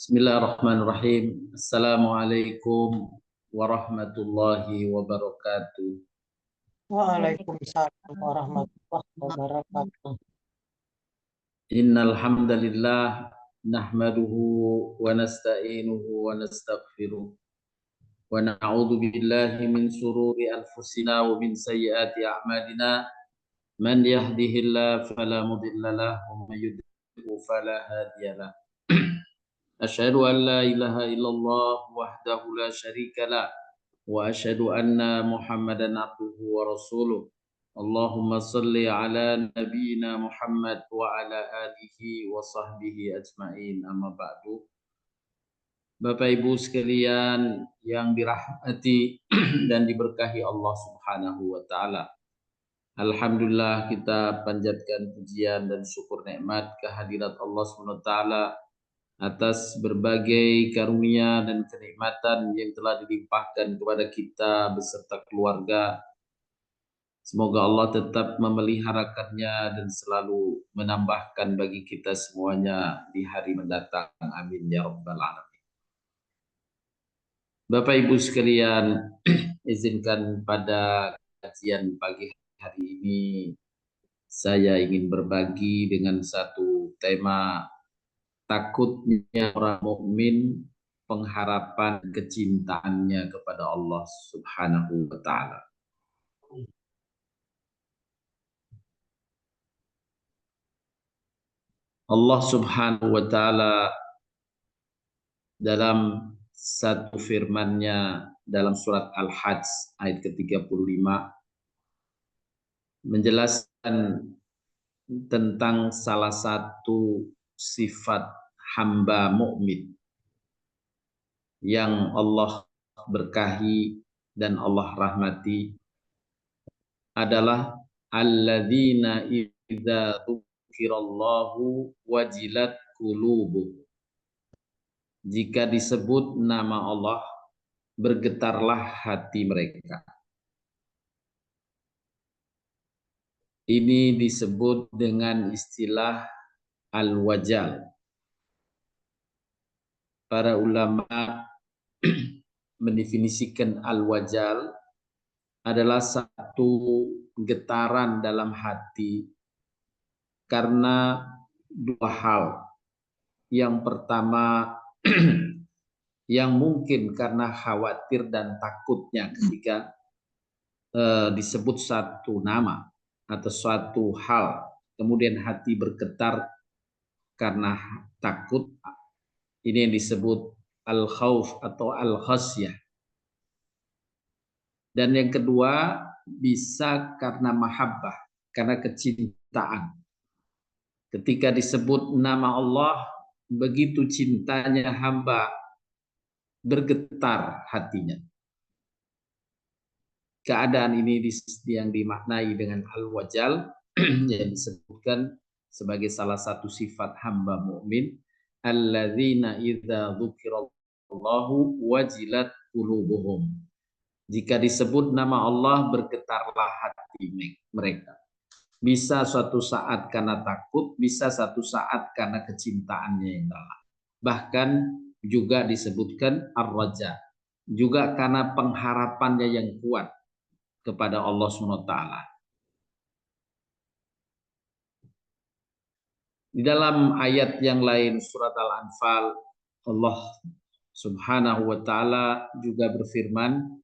Bismillahirrahmanirrahim. Assalamualaikum warahmatullahi wabarakatuh. Waalaikumsalam warahmatullahi wabarakatuh. Innal hamdalillah nahmaduhu wa nasta'inuhu wa nastaghfiruh wa na'udzu billahi min shururi anfusina wa min sayyiati a'malina. Man yahdihillahu fala mudilla lahu wa man yudlil fala hadiyalah. Asyhadu an la ilaha illallah wahdahu la syarika lah wa asyhadu anna Muhammadan abduhu wa rasuluh. Allahumma salli ala nabiyyina Muhammad wa ala alihi wa sahbihi ajmain, amma ba'du. Bapak Ibu sekalian yang dirahmati dan diberkahi Allah Subhanahu wa taala. Alhamdulillah, kita panjatkan pujian dan syukur nikmat kehadirat Allah Subhanahu wa taala atas berbagai karunia dan kenikmatan yang telah dilimpahkan kepada kita beserta keluarga. Semoga Allah tetap memeliharakannya dan selalu menambahkan bagi kita semuanya di hari mendatang. Amin ya rabbal alamin. Bapak Ibu sekalian, izinkan pada kajian pagi hari ini saya ingin berbagi dengan satu tema: takutnya orang mukmin, pengharapan kecintaannya kepada Allah Subhanahu wa taala. Allah Subhanahu wa taala dalam satu firman-Nya dalam surat Al-Hajj ayat ke-35 menjelaskan tentang salah satu sifat hamba mukmin yang Allah berkahi dan Allah rahmati adalah alladzina idza dzukirallahu wajilat qulubuhum. Jika disebut nama Allah, bergetarlah hati mereka. Ini disebut dengan istilah al-wajal. Para ulama mendefinisikan al-wajal adalah satu getaran dalam hati karena dua hal. Yang pertama, yang mungkin karena khawatir dan takutnya ketika disebut satu nama atau suatu hal, kemudian hati bergetar karena takut. Ini yang disebut al-khauf atau al-khasyah. Dan yang kedua, bisa karena mahabbah, karena kecintaan. Ketika disebut nama Allah, begitu cintanya hamba, bergetar hatinya. Keadaan ini yang dimaknai dengan al-wajal yang disebutkan sebagai salah satu sifat hamba mukmin, alladzina idza dzukirallahu wajilat qulubuhum. Jika disebut nama Allah, bergetarlah hati mereka. Bisa suatu saat karena takut, bisa satu saat karena kecintaannya yang dalam. Bahkan juga disebutkan ar-raja, juga karena pengharapannya yang kuat kepada Allah SWT. Di dalam ayat yang lain surat Al-Anfal, Allah Subhanahu wa taala juga berfirman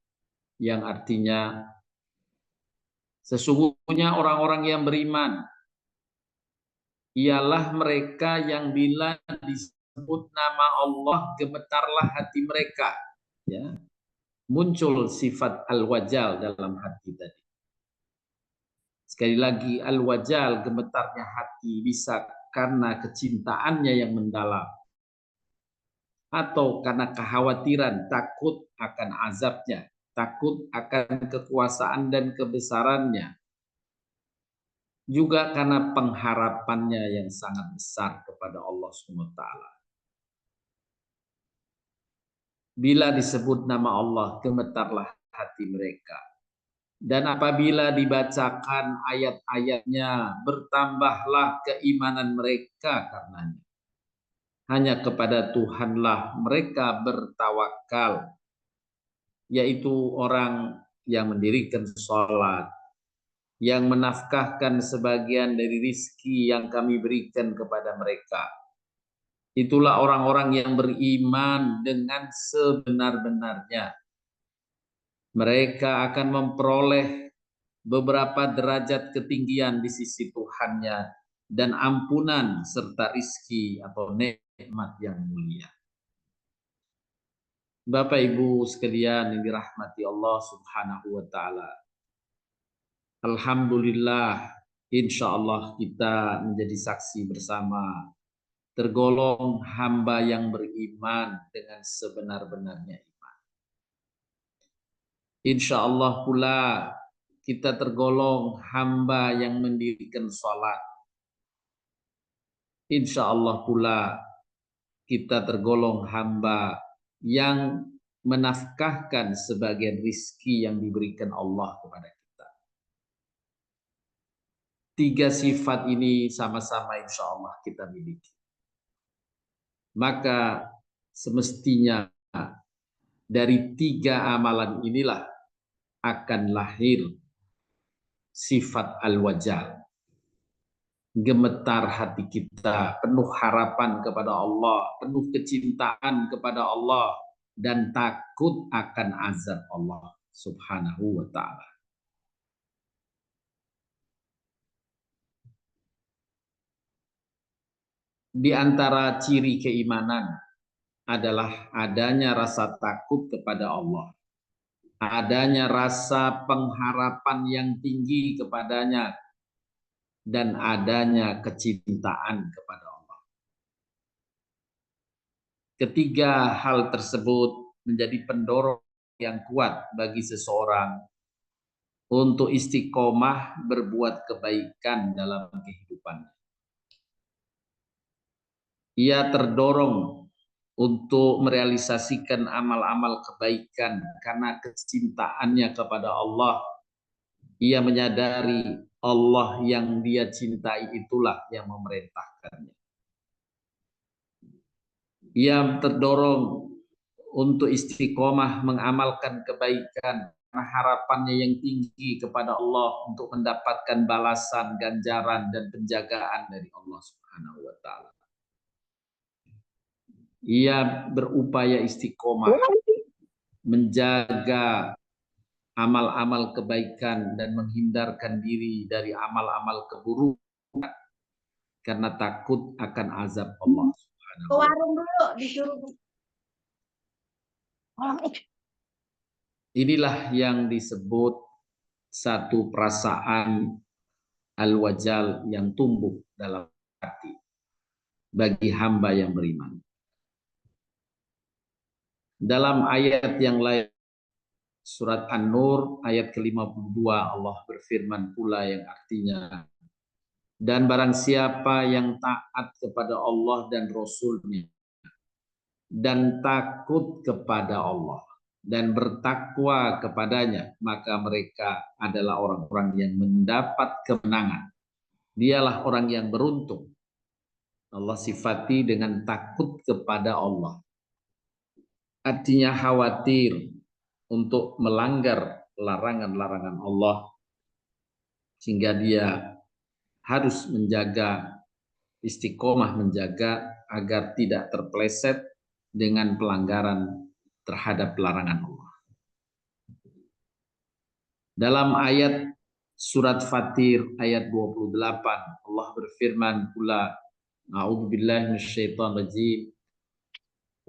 yang artinya, sesungguhnya orang-orang yang beriman ialah mereka yang bila disebut nama Allah gemetarlah hati mereka. Ya, muncul sifat al-wajal dalam hati tadi. Sekali lagi, al-wajal, gemetarnya hati, bisa karena kecintaannya yang mendalam, atau karena kekhawatiran, takut akan azabnya, takut akan kekuasaan dan kebesarannya, juga karena pengharapannya yang sangat besar kepada Allah SWT. Bila disebut nama Allah, gemetarlah hati mereka. Dan apabila dibacakan ayat-ayatnya, bertambahlah keimanan mereka karenanya. hanya kepada Tuhanlah mereka bertawakal, yaitu orang yang mendirikan sholat, yang menafkahkan sebagian dari rizki yang kami berikan kepada mereka. Itulah orang-orang yang beriman dengan sebenar-benarnya. Mereka akan memperoleh beberapa derajat ketinggian di sisi Tuhannya dan ampunan serta rizki atau nikmat yang mulia. Bapak Ibu sekalian yang dirahmati Allah Subhanahu wa taala. Alhamdulillah, insya Allah kita menjadi saksi bersama, tergolong hamba yang beriman dengan sebenar-benarnya iman. Insya Allah pula kita tergolong hamba yang mendirikan sholat. Insya Allah pula kita tergolong hamba yang menafkahkan sebagian rizki yang diberikan Allah kepada kita. Tiga sifat ini sama-sama insya Allah kita miliki. Maka semestinya dari tiga amalan inilah akan lahir sifat al-wajal. Gemetar hati kita, penuh harapan kepada Allah, penuh kecintaan kepada Allah, dan takut akan azab Allah Subhanahu wa ta'ala. Di antara ciri keimanan adalah adanya rasa takut kepada Allah, adanya rasa pengharapan yang tinggi kepadanya, dan adanya kecintaan kepada Allah. Ketiga hal tersebut menjadi pendorong yang kuat bagi seseorang untuk istiqomah berbuat kebaikan dalam kehidupannya. Ia terdorong untuk merealisasikan amal-amal kebaikan karena kecintaannya kepada Allah. Ia menyadari Allah yang dia cintai itulah yang memerintahkannya. Ia terdorong untuk istiqomah mengamalkan kebaikan karena harapannya yang tinggi kepada Allah untuk mendapatkan balasan, ganjaran, dan penjagaan dari Allah Subhanahu wa ta'ala. Ia berupaya istiqomah menjaga amal-amal kebaikan dan menghindarkan diri dari amal-amal keburukan karena takut akan azab Allah Subhanahu wa ta'ala. Warung dulu disuruh. Inilah yang disebut satu perasaan al-wajal yang tumbuh dalam hati bagi hamba yang beriman. Dalam ayat yang lain, surat An-Nur ayat ke-52, Allah berfirman pula yang artinya, dan barang siapa yang taat kepada Allah dan Rasul-Nya dan takut kepada Allah dan bertakwa kepadanya, maka mereka adalah orang-orang yang mendapat kemenangan. Dialah orang yang beruntung. Allah sifati dengan takut kepada Allah. Artinya khawatir untuk melanggar larangan-larangan Allah, sehingga dia harus menjaga istiqomah, menjaga agar tidak terpeleset dengan pelanggaran terhadap larangan Allah. Dalam ayat surat Fatir ayat 28, Allah berfirman pula, a'udzubillahi minasyaitonir rajim,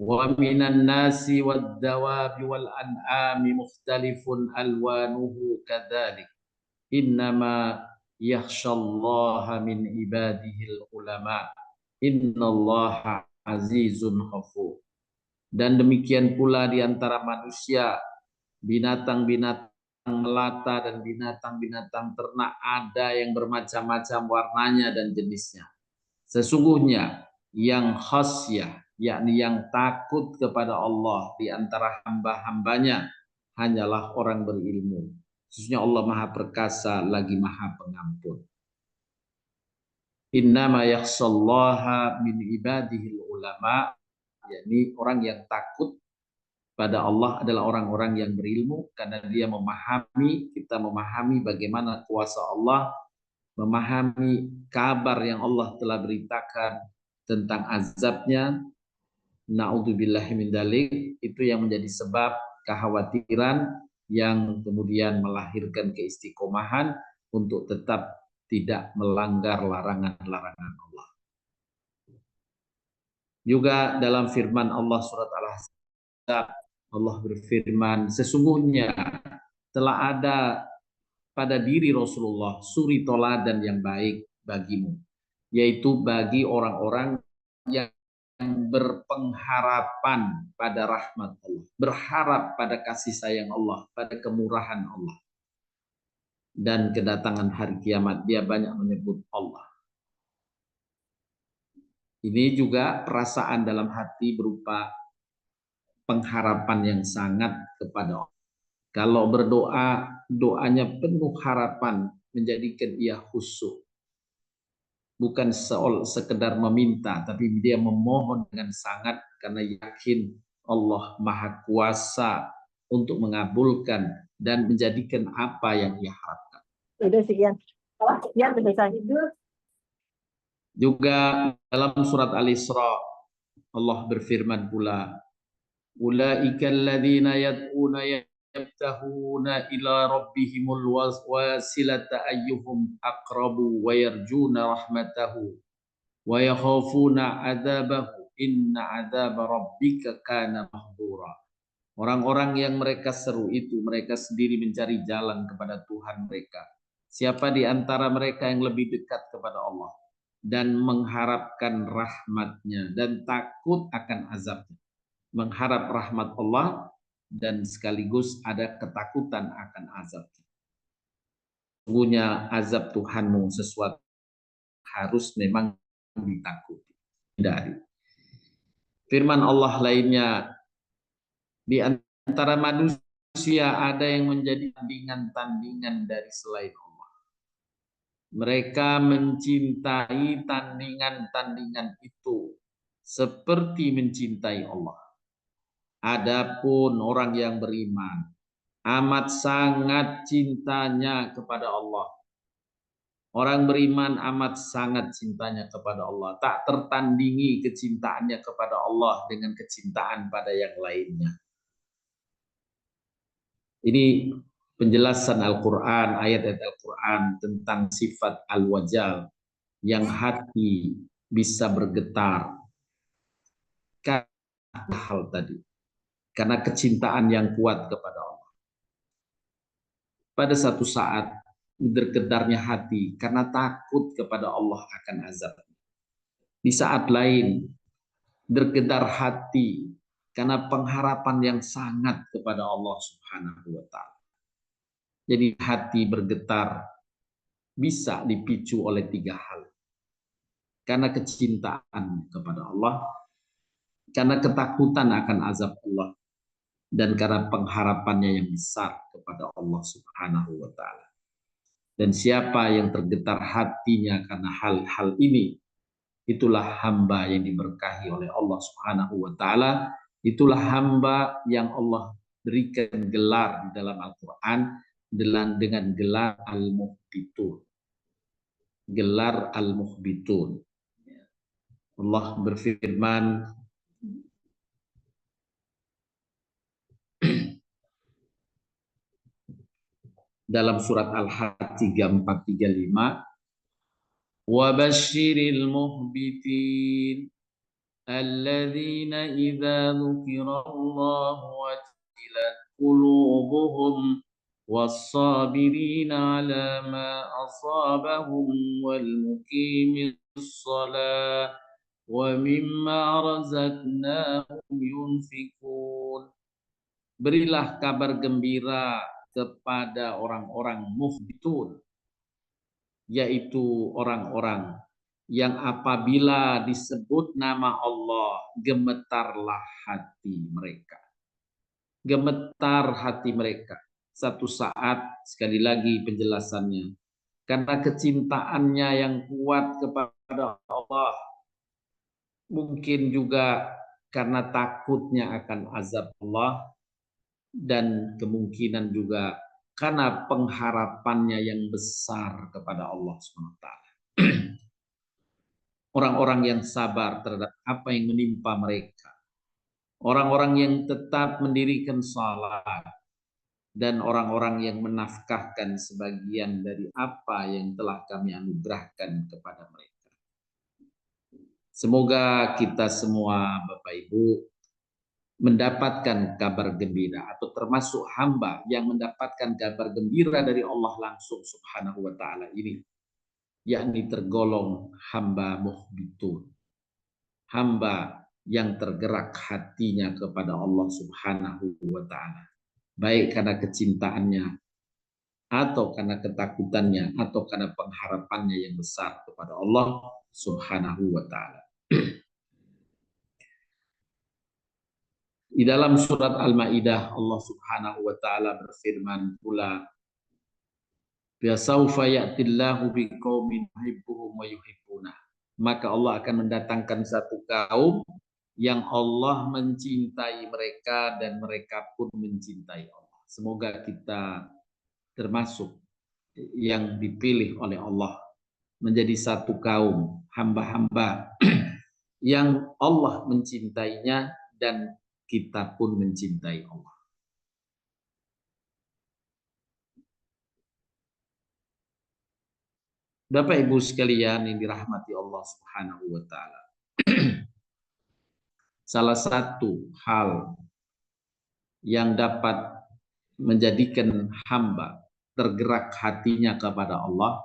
wa minan nasi wad dawabi wal an'ami mukhtalifun alwanuhu kadzalik innama yakhshallaha min ibadihil ulama innallaha azizun ghafur. Dan demikian pula di antara manusia, binatang-binatang melata dan binatang-binatang ternak ada yang bermacam-macam warnanya dan jenisnya. Sesungguhnya yang khasyah, yakni yang takut kepada Allah di antara hamba-hambanya hanyalah orang berilmu. Sesungguhnya Allah Maha Perkasa lagi Maha Pengampun. Innama yakhshallaha min ibadihil ulama. ulama, yakni orang yang takut pada Allah adalah orang-orang yang berilmu, karena dia memahami, kita memahami bagaimana kuasa Allah, memahami kabar yang Allah telah beritakan tentang azabnya. Na'udzubillahi min dzalik, itu yang menjadi sebab kekhawatiran yang kemudian melahirkan keistiqomahan untuk tetap tidak melanggar larangan-larangan Allah. Juga dalam firman Allah surat Al-Ahzab, Allah berfirman, sesungguhnya telah ada pada diri Rasulullah suri toladan yang baik bagimu, yaitu bagi orang-orang yang berpengharapan pada rahmat Allah, berharap pada kasih sayang Allah, pada kemurahan Allah, dan kedatangan hari kiamat. Dia banyak menyebut Allah. Ini juga perasaan dalam hati berupa pengharapan yang sangat kepada Allah. Kalau berdoa, doanya penuh harapan, menjadikan dia khusyuk. Bukan sekedar meminta, tapi dia memohon dengan sangat karena yakin Allah Maha Kuasa untuk mengabulkan dan menjadikan apa yang ia harapkan. Udah sekian. Sekian selesai. Juga dalam surat Al-Isra Allah berfirman pula, ulaika alladzina yad'una yabtahuna ila rabbihimul wasilata ayyuhum aqrabu wa yarjuna rahmatahu wa yakhafuna adzabahu inna adzaba rabbika kana mahdura. Orang-orang yang mereka seru itu mereka sendiri mencari jalan kepada Tuhan mereka. Siapa di antara mereka yang lebih dekat kepada Allah dan mengharapkan rahmatnya dan takut akan azabnya. Mengharap rahmat Allah dan sekaligus ada ketakutan akan azabnya. Sesungguhnya azab Tuhanmu sesuatu harus memang ditakuti. Hindari. Firman Allah lainnya, di antara manusia ada yang menjadi tandingan-tandingan dari selain Allah. Mereka mencintai tandingan-tandingan itu seperti mencintai Allah. Adapun orang yang beriman amat sangat cintanya kepada Allah. Orang beriman amat sangat cintanya kepada Allah. Tak tertandingi kecintaannya kepada Allah dengan kecintaan pada yang lainnya. Ini penjelasan Al-Quran, ayat-ayat Al-Quran tentang sifat al-wajal, yang hati bisa bergetar karena hal tadi, karena kecintaan yang kuat kepada Allah. Pada satu saat bergetarnya hati karena takut kepada Allah akan azab. Di saat lain bergetar hati karena pengharapan yang sangat kepada Allah Subhanahu wa Ta'ala. Jadi hati bergetar bisa dipicu oleh tiga hal. Karena kecintaan kepada Allah, karena ketakutan akan azab Allah, dan karena pengharapannya yang besar kepada Allah Subhanahu wa Ta'ala. Dan siapa yang tergetar hatinya karena hal-hal ini, itulah hamba yang diberkahi oleh Allah Subhanahu wa Ta'ala. Itulah hamba yang Allah berikan gelar di dalam Al-Quran dengan gelar Al-Mukhbitun. Gelar Al-Mukhbitun. Allah berfirman dalam surat Al-Hajj 3435, wa basyiril muhbitin alladzina idza dzukirallahu wajilat qulubuhum was-sabirina 'ala ma asabahum wal muqimis shalah wa mimma razaqnahum yunfikun. Berilah kabar gembira kepada orang-orang muhbitun, yaitu orang-orang yang apabila disebut nama Allah gemetarlah hati mereka. Gemetar hati mereka. Satu saat, sekali lagi penjelasannya, karena kecintaannya yang kuat kepada Allah, mungkin juga karena takutnya akan azab Allah, dan kemungkinan juga karena pengharapannya yang besar kepada Allah SWT. Orang-orang yang sabar terhadap apa yang menimpa mereka, orang-orang yang tetap mendirikan salat, dan orang-orang yang menafkahkan sebagian dari apa yang telah kami anugerahkan kepada mereka. Semoga kita semua, Bapak Ibu, mendapatkan kabar gembira atau termasuk hamba yang mendapatkan kabar gembira dari Allah langsung Subhanahu wa taala ini, yakni tergolong hamba mukhbitun, hamba yang tergerak hatinya kepada Allah Subhanahu wa taala, baik karena kecintaannya atau karena ketakutannya atau karena pengharapannya yang besar kepada Allah Subhanahu wa taala. Di dalam surat Al-Maidah Allah Subhanahu wa taala berfirman pula, "Fasaufa ya'tillahu biqaumin yuhibbuhum wa yuhibbuna." Maka Allah akan mendatangkan satu kaum yang Allah mencintai mereka dan mereka pun mencintai Allah. Semoga kita termasuk yang dipilih oleh Allah menjadi satu kaum hamba-hamba yang Allah mencintainya dan kita pun mencintai Allah. Bapak Ibu sekalian yang dirahmati Allah Subhanahu wa taala. Salah satu hal yang dapat menjadikan hamba tergerak hatinya kepada Allah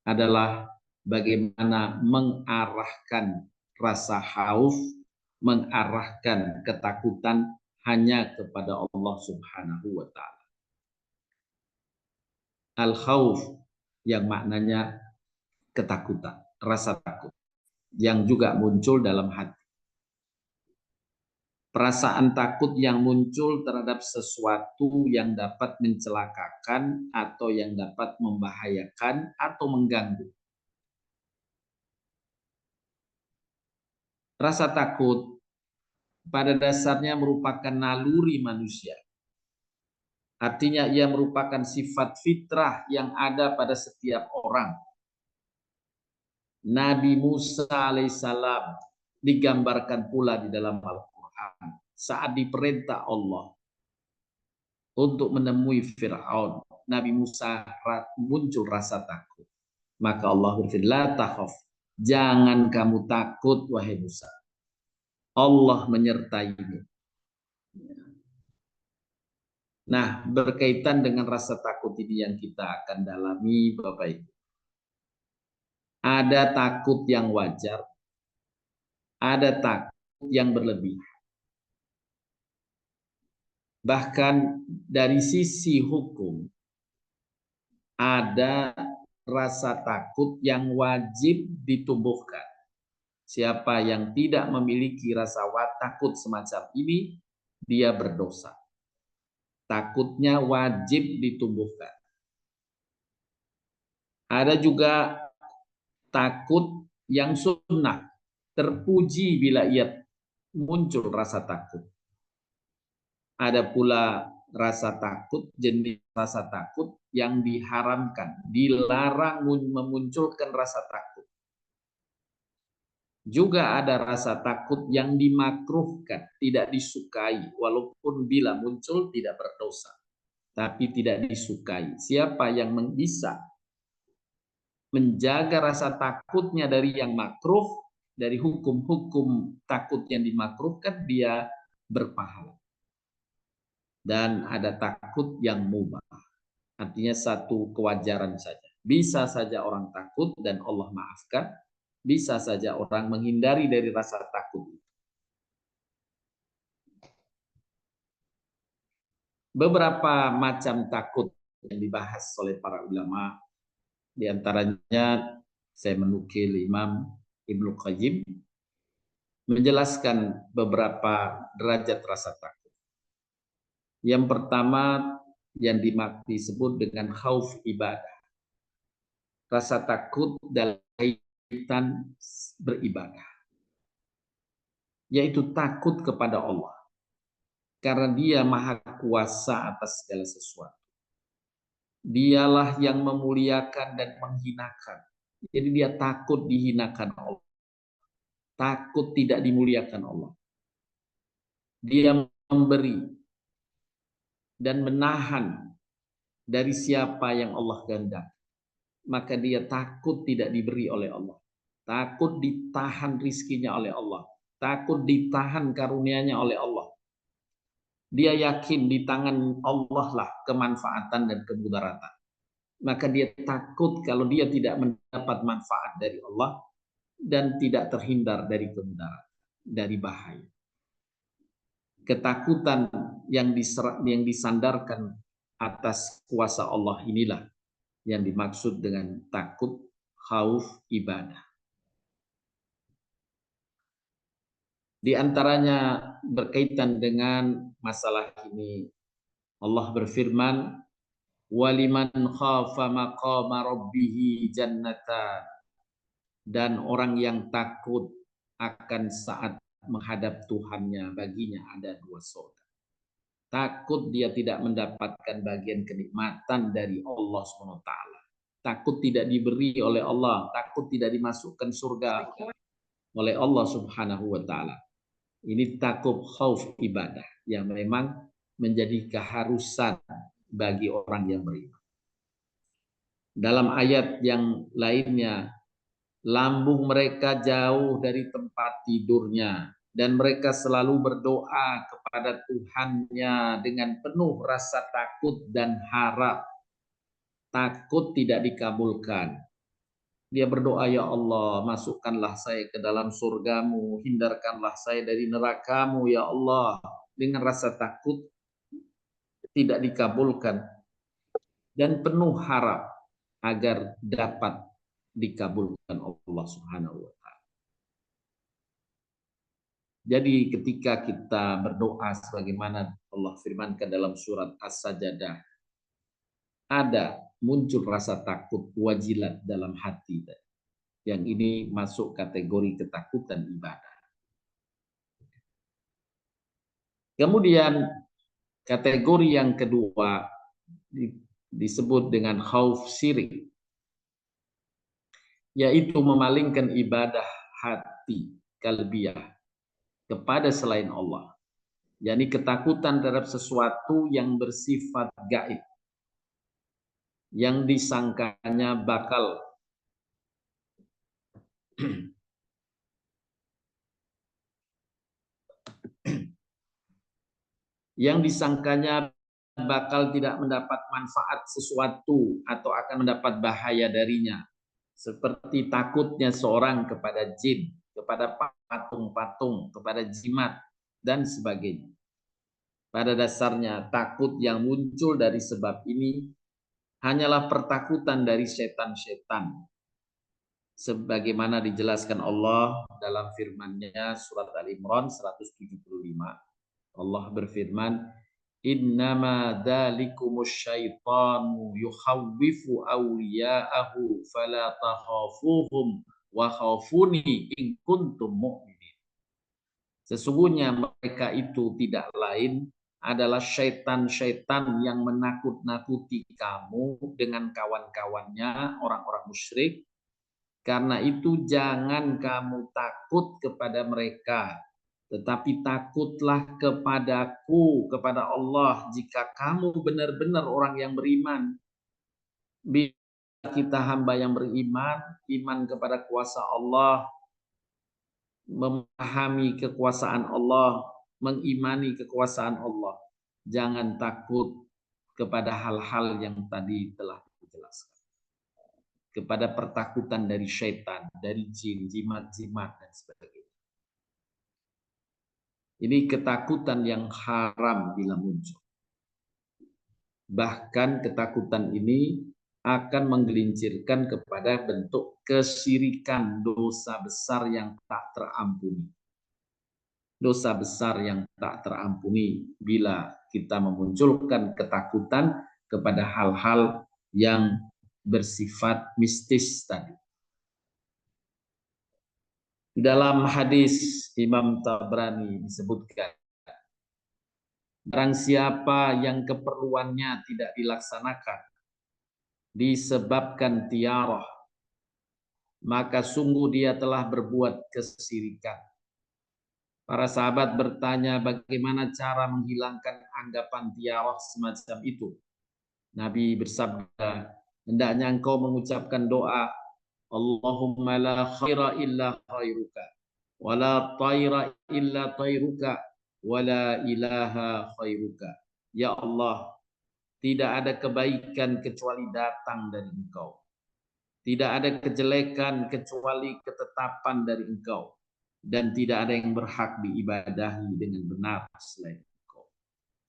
adalah bagaimana mengarahkan rasa khauf, mengarahkan ketakutan hanya kepada Allah Subhanahu wa taala. Al-khauf yang maknanya ketakutan, rasa takut yang juga muncul dalam hati. Perasaan takut yang muncul terhadap sesuatu yang dapat mencelakakan atau yang dapat membahayakan atau mengganggu. Rasa takut pada dasarnya merupakan naluri manusia. Artinya ia merupakan sifat fitrah yang ada pada setiap orang. Nabi Musa alaihissalam digambarkan pula di dalam Al-Quran saat diperintah Allah untuk menemui Fir'aun. Nabi Musa muncul rasa takut. Maka Allah berfirman, la takhaf, jangan kamu takut wahai Musa. Allah menyertaimu. Nah, berkaitan dengan rasa takut ini yang kita akan dalami, Bapak Ibu. Ada takut yang wajar, ada takut yang berlebihan. Bahkan dari sisi hukum, ada rasa takut yang wajib ditumbuhkan. Siapa yang tidak memiliki rasa takut semacam ini, dia berdosa. Takutnya wajib ditumbuhkan. Ada juga takut yang sunnah, terpuji bila ia muncul rasa takut. Ada pula rasa takut, jenis rasa takut yang diharamkan, dilarang memunculkan rasa takut. Juga ada rasa takut yang dimakruhkan, tidak disukai, walaupun bila muncul tidak berdosa, tapi tidak disukai. Siapa yang bisa menjaga rasa takutnya dari yang makruh, dari hukum-hukum takut yang dimakruhkan, dia berpahala. Dan ada takut yang mubah, artinya satu kewajaran saja. Bisa saja orang takut dan Allah maafkan, bisa saja orang menghindari dari rasa takut. Beberapa macam takut yang dibahas oleh para ulama, di antaranya saya menukil Imam Ibnu Qayyim menjelaskan beberapa derajat rasa takut. Yang pertama yang disebut dengan khauf ibadah. Rasa takut dalam kaitan beribadah. yaitu takut kepada Allah. Karena Dia Maha Kuasa atas segala sesuatu. Dialah yang memuliakan dan menghinakan. Jadi dia takut dihinakan Allah. Takut tidak dimuliakan Allah. Dia memberi dan menahan dari siapa yang Allah kehendaki. Maka dia takut tidak diberi oleh Allah. Takut ditahan rizkinya oleh Allah. Takut ditahan karunia-Nya oleh Allah. Dia yakin di tangan Allah lah kemanfaatan dan kemudaratan. Maka dia takut kalau dia tidak mendapat manfaat dari Allah dan tidak terhindar dari kemudaratan, dari bahaya. Ketakutan yang disandarkan atas kuasa Allah inilah yang dimaksud dengan takut, khauf, ibadah. Di antaranya berkaitan dengan masalah ini, Allah berfirman, waliman khafa maqama rabbih jannatan, dan orang yang takut akan saat menghadap Tuhannya, baginya ada dua surga. Takut dia tidak mendapatkan bagian kenikmatan dari Allah SWT. Takut tidak diberi oleh Allah, takut tidak dimasukkan surga oleh Allah Subhanahu wa taala. Ini takut khauf ibadah yang memang menjadi keharusan bagi orang yang beriman. Dalam ayat yang lainnya, lambung mereka jauh dari tempat tidurnya dan mereka selalu berdoa kepada Tuhannya dengan penuh rasa takut dan harap. Takut tidak dikabulkan. Dia berdoa, ya Allah, masukkanlah saya ke dalam surgamu, hindarkanlah saya dari nerakamu, ya Allah. Dengan rasa takut tidak dikabulkan dan penuh harap agar dapat dikabulkan Allah Subhanahu wa taala. Jadi ketika kita berdoa sebagaimana Allah firmankan dalam surat As-Sajdah, ada muncul rasa takut, wajilat dalam hati. Yang ini masuk kategori ketakutan ibadah. Kemudian kategori yang kedua disebut dengan khauf syirik, yaitu memalingkan ibadah hati kalbiyah kepada selain Allah. Yani ketakutan terhadap sesuatu yang bersifat gaib, yang disangkanya bakal bakal tidak mendapat manfaat sesuatu atau akan mendapat bahaya darinya. Seperti takutnya seorang kepada jin, kepada patung-patung, kepada jimat, dan sebagainya. Pada dasarnya takut yang muncul dari sebab ini hanyalah pertakutan dari setan-setan. Sebagaimana dijelaskan Allah dalam firman-Nya surat Al-Imran 175. Allah berfirman, innama dzalikumus syaitanu yukhawwifu awliya'ahu fala takhafuhum wa khafuni in kuntum mu'minin. Sesungguhnya mereka itu tidak lain adalah syaitan-syaitan yang menakut-nakuti kamu dengan kawan-kawannya orang-orang musyrik. Karena itu jangan kamu takut kepada mereka, tetapi takutlah kepadaku, kepada Allah, jika kamu benar-benar orang yang beriman. Bila kita hamba yang beriman, iman kepada kuasa Allah, memahami kekuasaan Allah, mengimani kekuasaan Allah, jangan takut kepada hal-hal yang tadi telah dijelaskan. Kepada pertakutan dari syaitan, dari jin, jimat-jimat, dan sebagainya. Ini ketakutan yang haram bila muncul. Bahkan ketakutan ini akan menggelincirkan kepada bentuk kesyirikan, dosa besar yang tak terampuni. Dosa besar yang tak terampuni bila kita memunculkan ketakutan kepada hal-hal yang bersifat mistis tadi. Dalam hadis Imam Tabrani disebutkan, barang siapa yang keperluannya tidak dilaksanakan disebabkan tiarah, maka sungguh dia telah berbuat kesyirikan. Para sahabat bertanya bagaimana cara menghilangkan anggapan tiarah semacam itu. Nabi bersabda, hendaknya engkau mengucapkan doa, Allahumma la khaira illa khairuka, wa la tayra illa tayruka, wa la ilaha khairuka. Ya Allah, tidak ada kebaikan kecuali datang dari engkau. Tidak ada kejelekan kecuali ketetapan dari engkau. Dan tidak ada yang berhak diibadahi dengan benar selain engkau.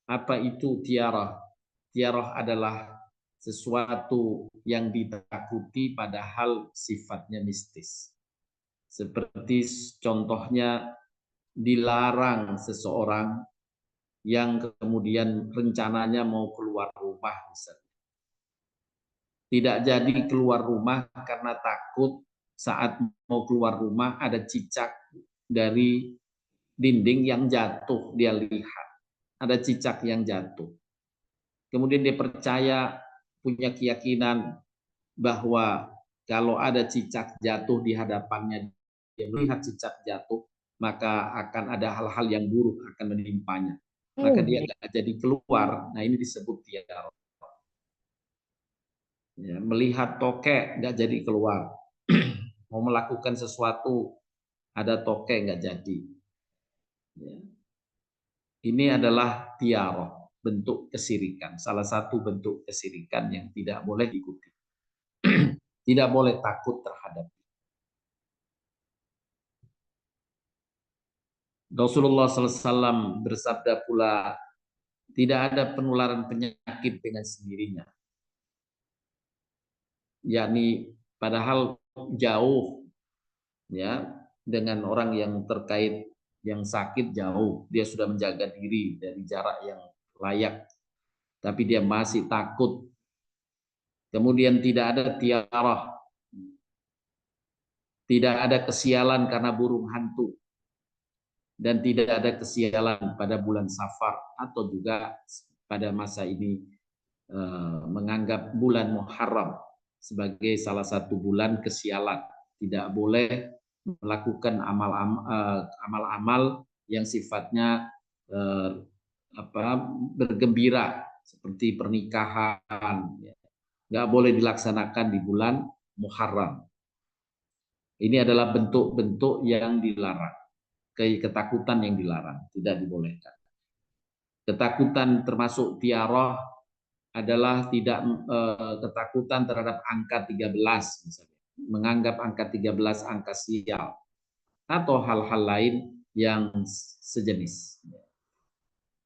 Apa itu tiarah? Tiarah adalah sesuatu yang ditakuti padahal sifatnya mistis. Seperti contohnya dilarang seseorang yang kemudian rencananya mau keluar rumah misalnya. Tidak jadi keluar rumah karena takut saat mau keluar rumah ada cicak dari dinding yang jatuh, dia lihat ada cicak yang jatuh. Kemudian dia percaya, punya keyakinan bahwa kalau ada cicak jatuh di hadapannya, dia melihat cicak jatuh, maka akan ada hal-hal yang buruk akan menimpanya. Maka dia nggak jadi keluar. Nah ini disebut tiarah. Ya, melihat tokek nggak jadi keluar. Mau melakukan sesuatu ada tokek nggak jadi. Ya. Ini adalah tiarah, bentuk kesirikan. Salah satu bentuk kesirikan yang tidak boleh diikuti. Tidak boleh takut terhadap. Rasulullah SAW bersabda pula, tidak ada penularan penyakit dengan sendirinya. Yakni padahal jauh ya dengan orang yang terkait yang sakit jauh, dia sudah menjaga diri dari jarak yang layak, tapi dia masih takut. Kemudian tidak ada tiarah, tidak ada kesialan karena burung hantu, dan tidak ada kesialan pada bulan Safar atau juga pada masa ini menganggap bulan Muharram sebagai salah satu bulan kesialan. Tidak boleh melakukan amal-amal yang sifatnya bergembira seperti pernikahan. Nggak boleh dilaksanakan di bulan Muharram. Ini adalah bentuk-bentuk yang dilarang. Ketakutan yang dilarang, tidak dibolehkan. Ketakutan termasuk tiarah adalah tidak ketakutan terhadap angka 13 misalnya. Menganggap angka 13 angka sial atau hal-hal lain yang sejenis.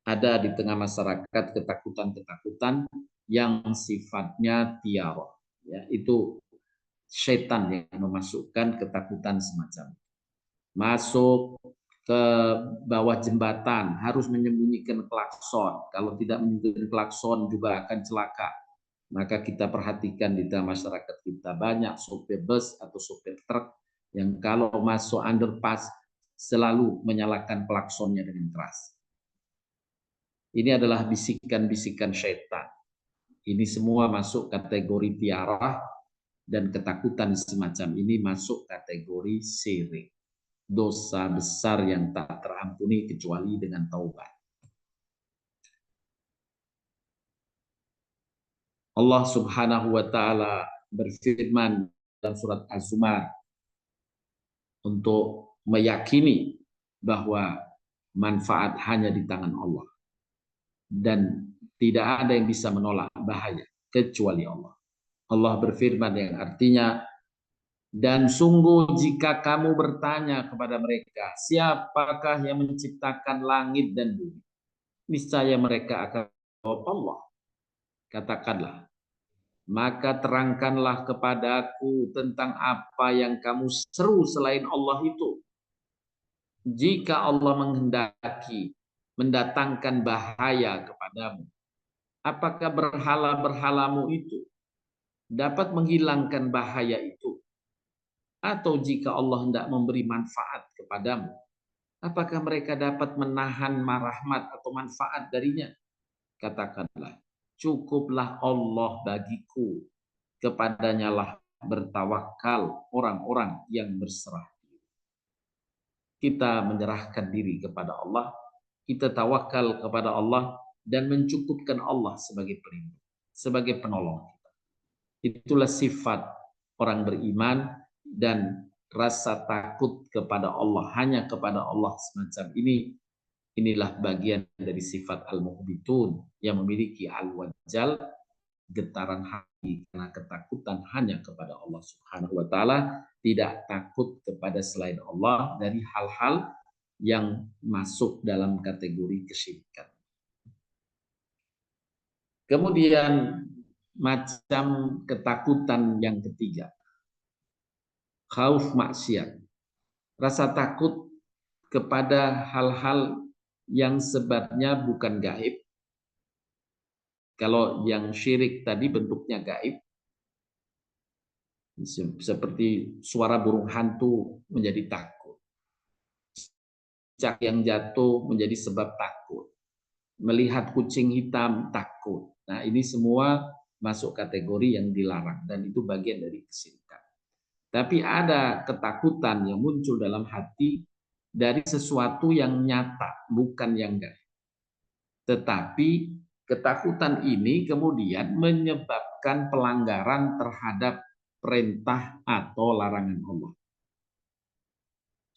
Ada di tengah masyarakat ketakutan-ketakutan yang sifatnya tiarah. Ya, itu setan yang memasukkan ketakutan semacam. Masuk ke bawah jembatan harus menyembunyikan klakson. Kalau tidak menyembunyikan klakson juga akan celaka. Maka kita perhatikan di dalam masyarakat kita banyak sopir bus atau sopir truk yang kalau masuk underpass selalu menyalakan klaksonnya dengan keras. Ini adalah bisikan-bisikan syaitan. Ini semua masuk kategori tiarah dan ketakutan semacam ini masuk kategori syirik. Dosa besar yang tak terampuni kecuali dengan taubat. Allah Subhanahu wa taala berfirman dalam surat Az-Zumar untuk meyakini bahwa manfaat hanya di tangan Allah dan tidak ada yang bisa menolak bahaya kecuali Allah. Allah berfirman yang artinya, dan sungguh jika kamu bertanya kepada mereka, siapakah yang menciptakan langit dan bumi? Niscaya mereka akan jawab Allah. Katakanlah, maka terangkanlah kepadaku tentang apa yang kamu seru selain Allah itu. Jika Allah menghendaki mendatangkan bahaya kepadamu, apakah berhala-berhalamu itu dapat menghilangkan bahaya itu? Atau jika Allah hendak memberi manfaat kepadamu, apakah mereka dapat menahan rahmat atau manfaat darinya? Katakanlah, cukuplah Allah bagiku, kepadanya lah bertawakal orang-orang yang berserah. Kita menyerahkan diri kepada Allah, kita tawakal kepada Allah, dan mencukupkan Allah sebagai pelindung, sebagai penolong kita. Itulah sifat orang beriman, dan rasa takut kepada Allah, hanya kepada Allah semacam ini. Inilah bagian dari sifat al-mukhbitun yang memiliki al-wajal, getaran hati karena ketakutan hanya kepada Allah Subhanahu wa taala, tidak takut kepada selain Allah dari hal-hal yang masuk dalam kategori kesyirikan. Kemudian macam ketakutan yang ketiga, khauf maksiat. Rasa takut kepada hal-hal yang sebabnya bukan gaib. Kalau yang syirik tadi bentuknya gaib, seperti suara burung hantu menjadi takut, cak yang jatuh menjadi sebab takut, melihat kucing hitam takut. Nah, ini semua masuk kategori yang dilarang, dan itu bagian dari kesyirikan. Tapi ada ketakutan yang muncul dalam hati dari sesuatu yang nyata, bukan yang gaib. Tetapi ketakutan ini kemudian menyebabkan pelanggaran terhadap perintah atau larangan Allah.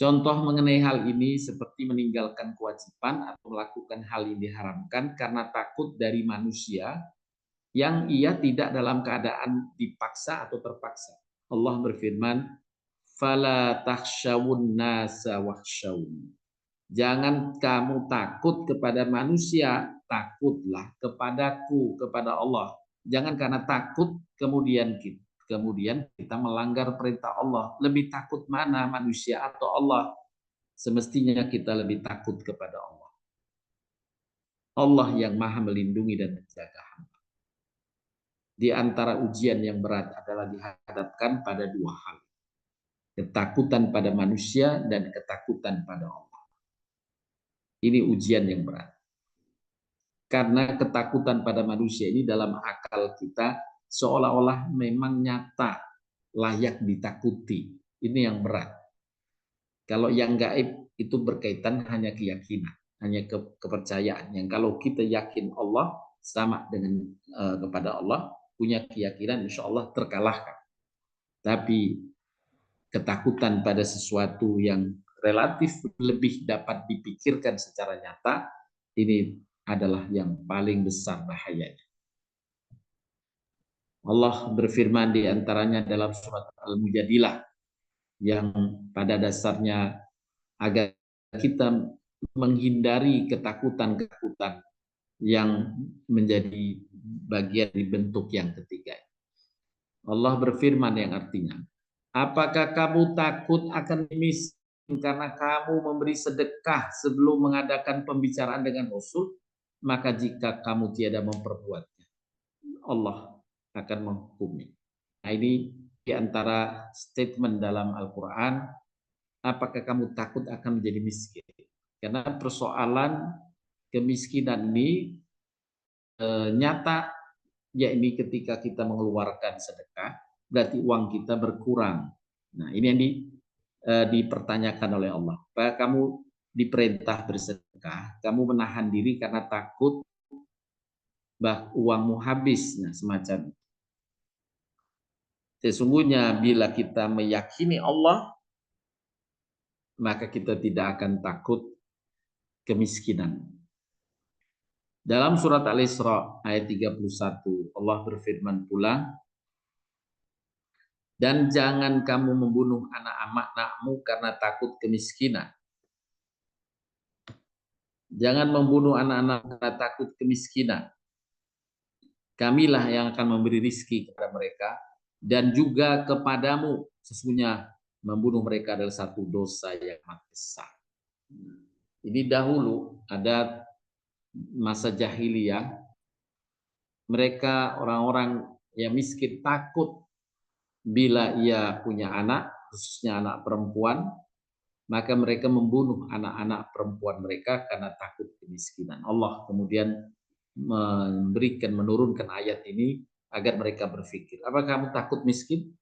Contoh mengenai hal ini seperti meninggalkan kewajiban atau melakukan hal yang diharamkan karena takut dari manusia yang ia tidak dalam keadaan dipaksa atau terpaksa. Allah berfirman, "Fala takhshawun nasa wakhshawun." Jangan kamu takut kepada manusia, takutlah kepadaku, kepada Allah. Jangan karena takut kemudian kita melanggar perintah Allah. Lebih takut mana, manusia atau Allah? Semestinya kita lebih takut kepada Allah. Allah yang maha melindungi dan menjaga hamba. Di antara ujian yang berat adalah dihadapkan pada dua hal. Ketakutan pada manusia dan ketakutan pada Allah. Ini ujian yang berat. Karena ketakutan pada manusia ini dalam akal kita seolah-olah memang nyata, layak ditakuti. Ini yang berat. Kalau yang gaib itu berkaitan hanya keyakinan, hanya kepercayaan. Yang kalau kita yakin Allah sama dengan kepada Allah, punya keyakinan insya Allah terkalahkan. Tapi ketakutan pada sesuatu yang relatif lebih dapat dipikirkan secara nyata, ini adalah yang paling besar bahayanya. Allah berfirman di antaranya dalam surat Al-Mujadilah yang pada dasarnya agar kita menghindari ketakutan-ketakutan yang menjadi bagian dari bentuk yang ketiga. Allah berfirman yang artinya, apakah kamu takut akan miskin karena kamu memberi sedekah sebelum mengadakan pembicaraan dengan Rasul? Maka jika kamu tiada memperbuatnya, Allah akan menghukumnya. Nah, ini di antara statement dalam Al-Quran, apakah kamu takut akan menjadi miskin? Karena persoalan kemiskinan ini nyata, yakni ketika kita mengeluarkan sedekah, berarti uang kita berkurang. Nah, ini yang dipertanyakan oleh Allah. Apakah kamu diperintah bersedekah, kamu menahan diri karena takut uangmu habis, nah semacam itu. Sesungguhnya bila kita meyakini Allah, maka kita tidak akan takut kemiskinan. Dalam surat Al-Isra ayat 31, Allah berfirman pula, dan jangan kamu membunuh anak-anakmu karena takut kemiskinan. Jangan membunuh anak-anak karena takut kemiskinan. Kamilah yang akan memberi rizki kepada mereka, dan juga kepadamu. Sesungguhnya membunuh mereka adalah satu dosa yang amat besar. Ini dahulu ada masa jahiliyah, mereka orang-orang yang miskin takut bila ia punya anak, khususnya anak perempuan, maka mereka membunuh anak-anak perempuan mereka karena takut kemiskinan. Allah kemudian menurunkan ayat ini agar mereka berpikir, apa kamu takut miskin?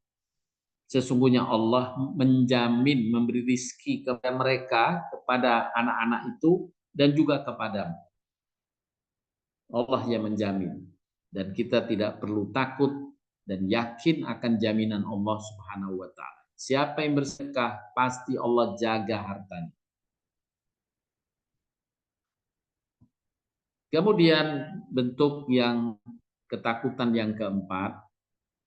Sesungguhnya Allah menjamin memberi rizki kepada mereka, kepada anak-anak itu, dan juga kepadamu. Allah yang menjamin. Dan kita tidak perlu takut dan yakin akan jaminan Allah Subhanahu wa ta'ala. Siapa yang bersedekah, pasti Allah jaga hartanya. Kemudian bentuk yang ketakutan yang keempat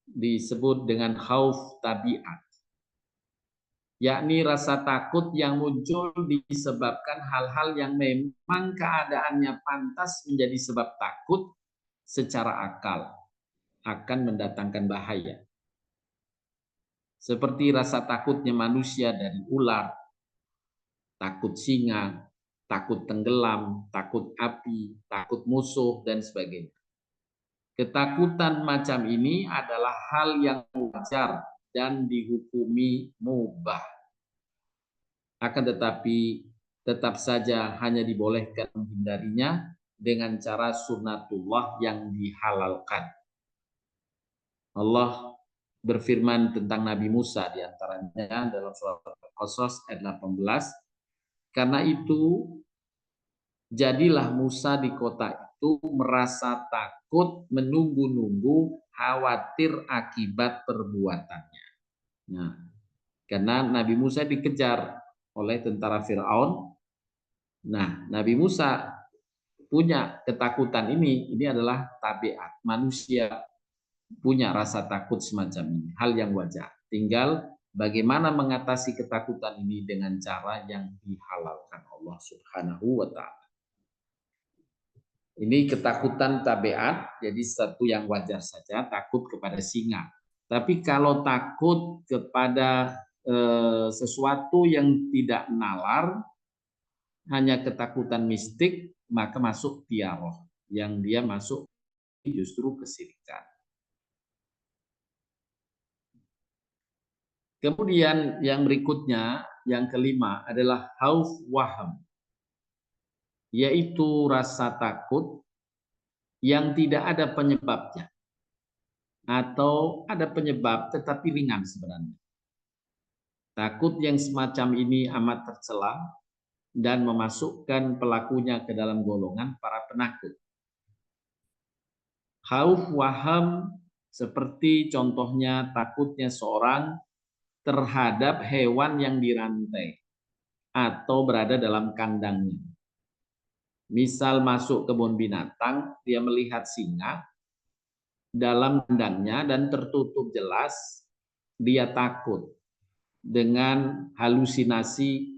disebut dengan khauf tabiat, yakni rasa takut yang muncul disebabkan hal-hal yang memang keadaannya pantas menjadi sebab takut secara akal akan mendatangkan bahaya. Seperti rasa takutnya manusia dari ular, takut singa, takut tenggelam, takut api, takut musuh, dan sebagainya. Ketakutan macam ini adalah hal yang wajar dan dihukumi mubah. Akan tetapi tetap saja hanya dibolehkan menghindarinya dengan cara sunnatullah yang dihalalkan. Allah berfirman tentang Nabi Musa diantaranya dalam surat Al-Qasas ayat 18. Karena itu jadilah Musa di kota itu merasa takut, menunggu-nunggu, khawatir akibat perbuatannya. Nah, karena Nabi Musa dikejar oleh tentara Firaun. Nah, Nabi Musa punya ketakutan ini adalah tabiat manusia, punya rasa takut semacam ini, hal yang wajar. Tinggal bagaimana mengatasi ketakutan ini dengan cara yang dihalalkan Allah Subhanahu wa ta'ala. Ini ketakutan tabiat, jadi satu yang wajar saja, takut kepada singa. Tapi kalau takut kepada sesuatu yang tidak nalar, hanya ketakutan mistik, maka masuk tiaroh, yang dia masuk justru kesirikan. Kemudian yang berikutnya, yang kelima adalah khauf waham, yaitu rasa takut yang tidak ada penyebabnya, atau ada penyebab tetapi ringan sebenarnya. Takut yang semacam ini amat tercela dan memasukkan pelakunya ke dalam golongan para penakut. Khauf waham seperti contohnya takutnya seorang terhadap hewan yang dirantai atau berada dalam kandangnya. Misal masuk kebun binatang, dia melihat singa dalam kandangnya dan tertutup jelas, dia takut dengan halusinasi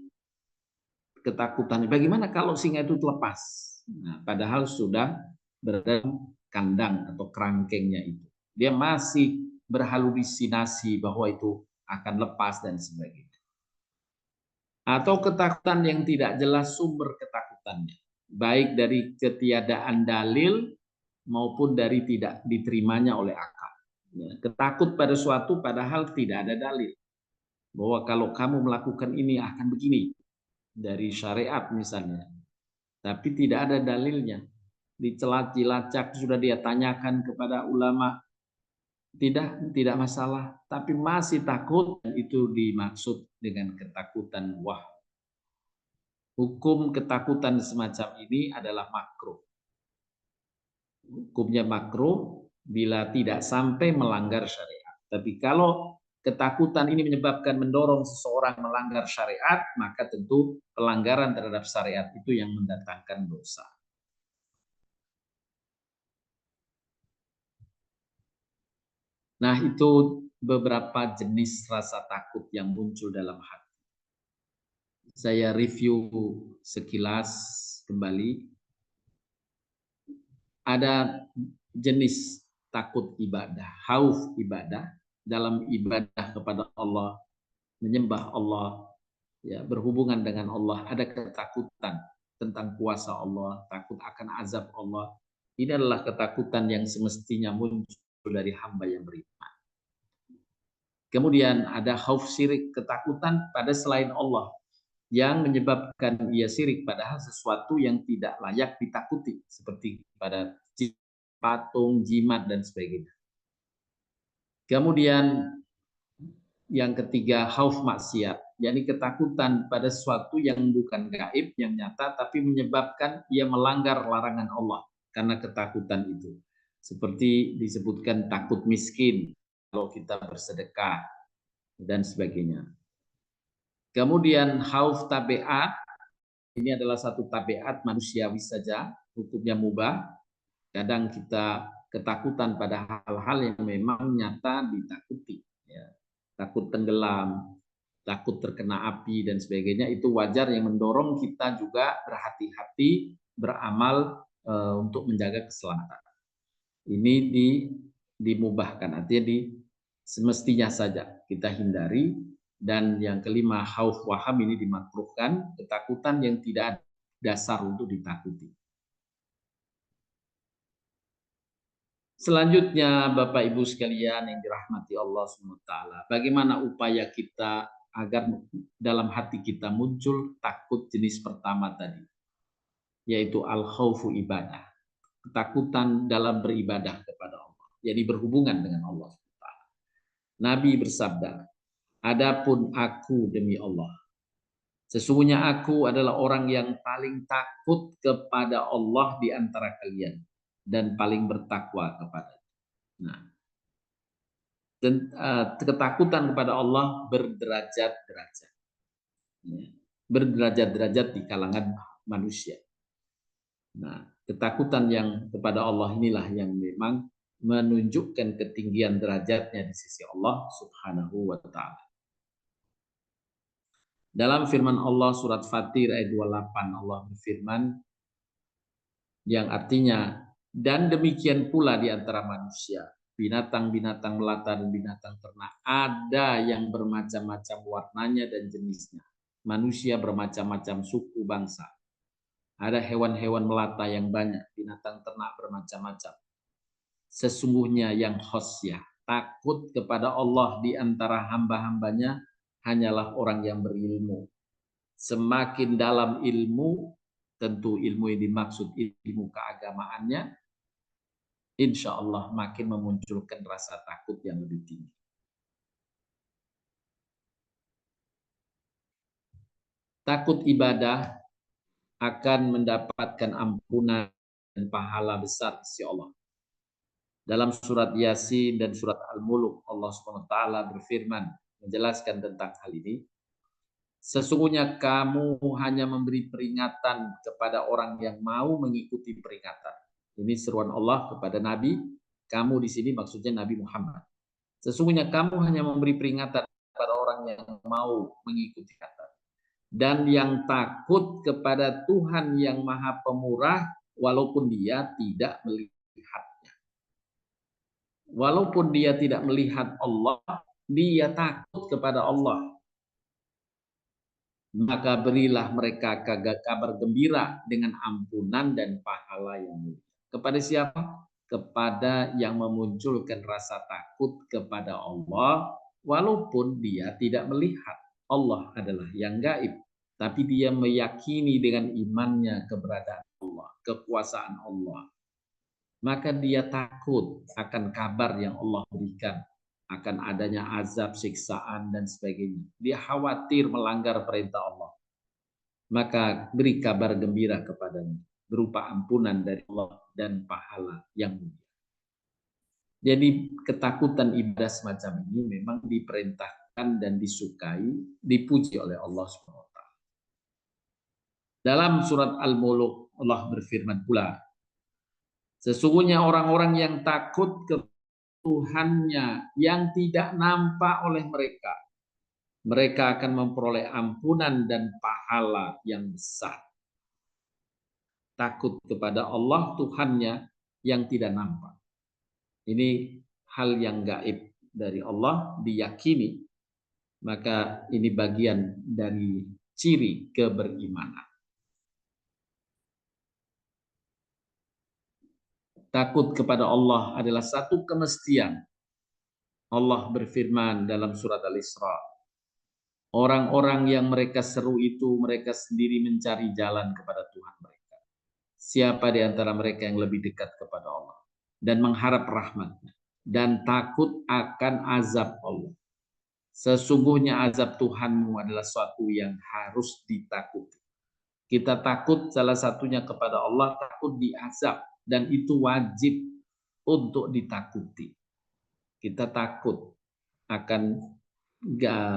ketakutannya. Bagaimana kalau singa itu lepas? Nah, padahal sudah berada dalam kandang atau kerangkengnya itu. Dia masih berhalusinasi bahwa itu akan lepas dan sebagainya. Atau ketakutan yang tidak jelas sumber ketakutannya, baik dari ketiadaan dalil maupun dari tidak diterimanya oleh akal. Ya, ketakut pada suatu padahal tidak ada dalil bahwa kalau kamu melakukan ini akan begini dari syariat misalnya, tapi tidak ada dalilnya. Dicela-cilacak sudah dia tanyakan kepada ulama, tidak masalah, tapi masih takut, dan itu dimaksud dengan ketakutan wah. Hukum ketakutan semacam ini adalah makruh. Hukumnya makruh bila tidak sampai melanggar syariat. Tapi kalau ketakutan ini menyebabkan mendorong seseorang melanggar syariat, maka tentu pelanggaran terhadap syariat itu yang mendatangkan dosa. Nah, itu beberapa jenis rasa takut yang muncul dalam hati. Saya review sekilas kembali. Ada jenis takut ibadah, khauf ibadah, dalam ibadah kepada Allah, menyembah Allah, ya, berhubungan dengan Allah, ada ketakutan tentang kuasa Allah, takut akan azab Allah. Ini adalah ketakutan yang semestinya muncul dari hamba yang beriman. Kemudian ada khauf syirik, ketakutan pada selain Allah yang menyebabkan ia syirik padahal sesuatu yang tidak layak ditakuti seperti pada patung, jimat dan sebagainya. Kemudian yang ketiga khauf maksiat, yakni ketakutan pada sesuatu yang bukan gaib, yang nyata tapi menyebabkan ia melanggar larangan Allah karena ketakutan itu. Seperti disebutkan takut miskin kalau kita bersedekah dan sebagainya. Kemudian khauf tabiat, ini adalah satu tabiat manusiawi saja, hukumnya mubah. Kadang kita ketakutan pada hal-hal yang memang nyata ditakuti, ya. Takut tenggelam, takut terkena api dan sebagainya, itu wajar yang mendorong kita juga berhati-hati beramal untuk menjaga keselamatan. Ini dimubahkan, artinya semestinya saja kita hindari. Dan yang kelima khauf waham, ini dimakruhkan, ketakutan yang tidak ada dasar untuk ditakuti. Selanjutnya Bapak Ibu sekalian yang dirahmati Allah SWT, bagaimana upaya kita agar dalam hati kita muncul takut jenis pertama tadi, yaitu al-khaufu ibadah, ketakutan dalam beribadah kepada Allah, jadi berhubungan dengan Allah SWT. Nabi bersabda, adapun aku demi Allah, sesungguhnya aku adalah orang yang paling takut kepada Allah di antara kalian dan paling bertakwa kepada. Nah, dan ketakutan kepada Allah berderajat-derajat, berderajat-derajat di kalangan manusia. Nah, ketakutan yang kepada Allah inilah yang memang menunjukkan ketinggian derajatnya di sisi Allah Subhanahu wa Ta'ala. Dalam firman Allah surat Fatir ayat 28, Allah berfirman yang artinya, dan demikian pula di antara manusia, binatang-binatang melata dan binatang ternak, ada yang bermacam-macam warnanya dan jenisnya. Manusia bermacam-macam suku bangsa. Ada hewan-hewan melata yang banyak, binatang ternak bermacam-macam. Sesungguhnya yang khosyah, takut kepada Allah di antara hamba-hambanya hanyalah orang yang berilmu. Semakin dalam ilmu, tentu ilmu yang dimaksud ilmu keagamaannya, insya Allah makin memunculkan rasa takut yang lebih tinggi. Takut ibadah akan mendapatkan ampunan dan pahala besar di sisi Allah. Dalam surat Yasin dan surat Al-Mulk, Allah SWT berfirman menjelaskan tentang hal ini. Sesungguhnya kamu hanya memberi peringatan kepada orang yang mau mengikuti peringatan. Ini seruan Allah kepada Nabi. Kamu di sini maksudnya Nabi Muhammad. Sesungguhnya kamu hanya memberi peringatan kepada orang yang mau mengikuti kata. Dan yang takut kepada Tuhan yang Maha Pemurah, walaupun dia tidak melihatnya. Walaupun dia tidak melihat Allah, dia takut kepada Allah. Maka berilah mereka kabar gembira dengan ampunan dan pahala yang mulia. Kepada siapa? Kepada yang memunculkan rasa takut kepada Allah, walaupun dia tidak melihat. Allah adalah yang gaib, tapi dia meyakini dengan imannya keberadaan Allah, kekuasaan Allah. Maka dia takut akan kabar yang Allah berikan, akan adanya azab, siksaan, dan sebagainya. Dia khawatir melanggar perintah Allah. Maka beri kabar gembira kepadanya, berupa ampunan dari Allah dan pahala yang mulia. Jadi ketakutan ibadah semacam ini memang diperintahkan dan disukai, dipuji oleh Allah SWT. Dalam surat Al-Mulk, Allah berfirman pula, sesungguhnya orang-orang yang takut ke Tuhannya yang tidak nampak oleh mereka, mereka akan memperoleh ampunan dan pahala yang besar. Takut kepada Allah Tuhannya yang tidak nampak. Ini hal yang gaib dari Allah, diyakini. Maka ini bagian dari ciri keberimanan. Takut kepada Allah adalah satu kemestian Allah berfirman dalam surat Al-Isra, orang-orang yang mereka seru itu mereka sendiri mencari jalan kepada Tuhan mereka. Siapa di antara mereka yang lebih dekat kepada Allah dan mengharap rahmat-Nya dan takut akan azab Allah. Sesungguhnya azab Tuhanmu adalah suatu yang harus ditakuti. Kita takut salah satunya kepada Allah, takut diazab, dan itu wajib untuk ditakuti. Kita takut akan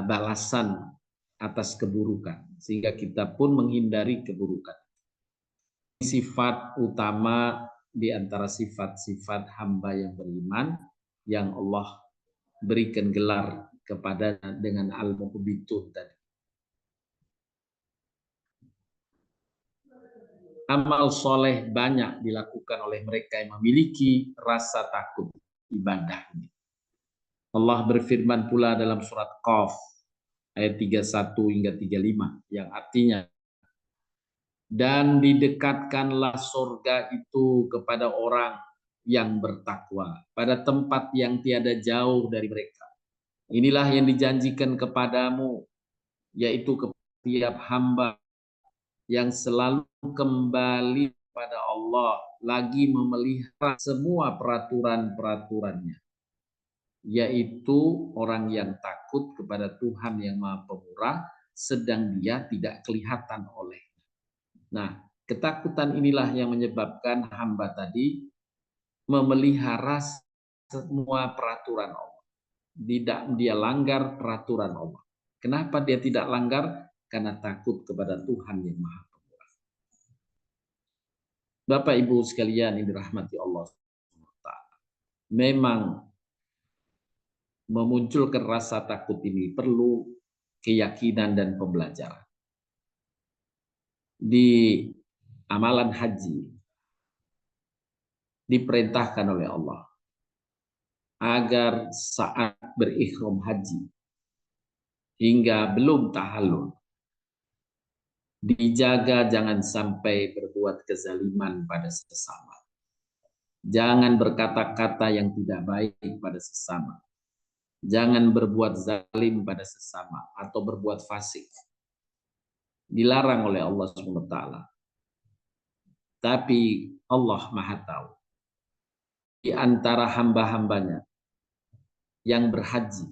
balasan atas keburukan, sehingga kita pun menghindari keburukan. Sifat utama di antara sifat-sifat hamba yang beriman yang Allah berikan gelar kepada dengan al-muqbitun tadi. Amal soleh banyak dilakukan oleh mereka yang memiliki rasa takut ibadah ini. Allah berfirman pula dalam surat Qaf ayat 31 hingga 35 yang artinya, dan didekatkanlah surga itu kepada orang yang bertakwa pada tempat yang tiada jauh dari mereka. Inilah yang dijanjikan kepadamu, yaitu kepada tiap hamba yang selalu kembali pada Allah, lagi memelihara semua peraturan-peraturannya, yaitu orang yang takut kepada Tuhan yang Maha Pemurah, sedang dia tidak kelihatan oleh. Nah, ketakutan inilah yang menyebabkan hamba tadi memelihara semua peraturan Allah. Tidak dia langgar peraturan Allah. Kenapa dia tidak langgar? Karena takut kepada Tuhan yang Maha Pemurah. Bapak Ibu sekalian yang dirahmati Allah, memang memunculkan rasa takut ini perlu keyakinan dan pembelajaran. Di amalan haji diperintahkan oleh Allah agar saat berihram haji hingga belum tahallul dijaga jangan sampai berbuat kezaliman pada sesama. Jangan berkata-kata yang tidak baik pada sesama. Jangan berbuat zalim pada sesama atau berbuat fasik. Dilarang oleh Allah SWT. Tapi Allah Maha tahu. Di antara hamba-hambanya yang berhaji,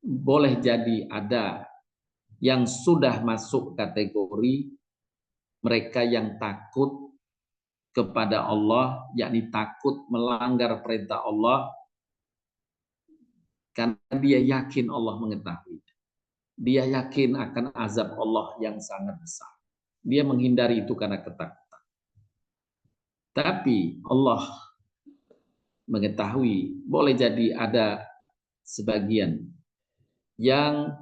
boleh jadi ada yang sudah masuk kategori mereka yang takut kepada Allah, yakni takut melanggar perintah Allah, karena dia yakin Allah mengetahui. Dia yakin akan azab Allah yang sangat besar. Dia menghindari itu karena ketakutan. Tapi Allah mengetahui, boleh jadi ada sebagian yang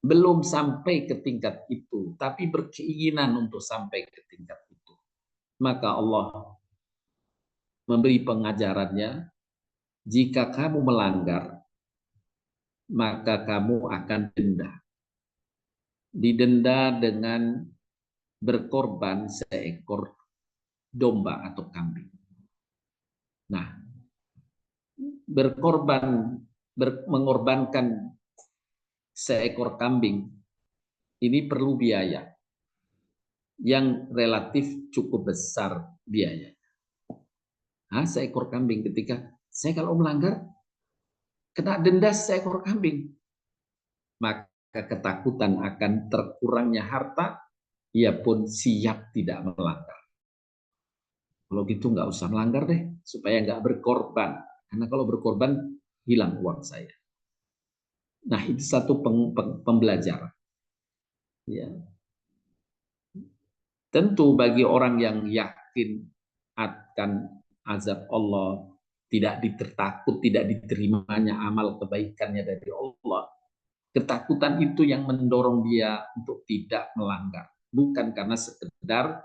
belum sampai ke tingkat itu, tapi berkeinginan untuk sampai ke tingkat itu. Maka Allah memberi pengajarannya, jika kamu melanggar, maka kamu akan denda. Didenda dengan berkorban seekor domba atau kambing. Nah, mengorbankan seekor kambing ini perlu biaya yang relatif cukup besar biaya. Seekor kambing, ketika saya kalau melanggar kena denda seekor kambing, maka ketakutan akan terkurangnya harta, ia pun siap tidak melanggar. Kalau gitu nggak usah melanggar deh, supaya nggak berkorban. Karena kalau berkorban hilang uang saya. Nah, itu satu pembelajaran. Ya. Tentu bagi orang yang yakin akan azab Allah, tidak ditertakut, tidak diterimanya amal kebaikannya dari Allah, ketakutan itu yang mendorong dia untuk tidak melanggar, bukan karena sekedar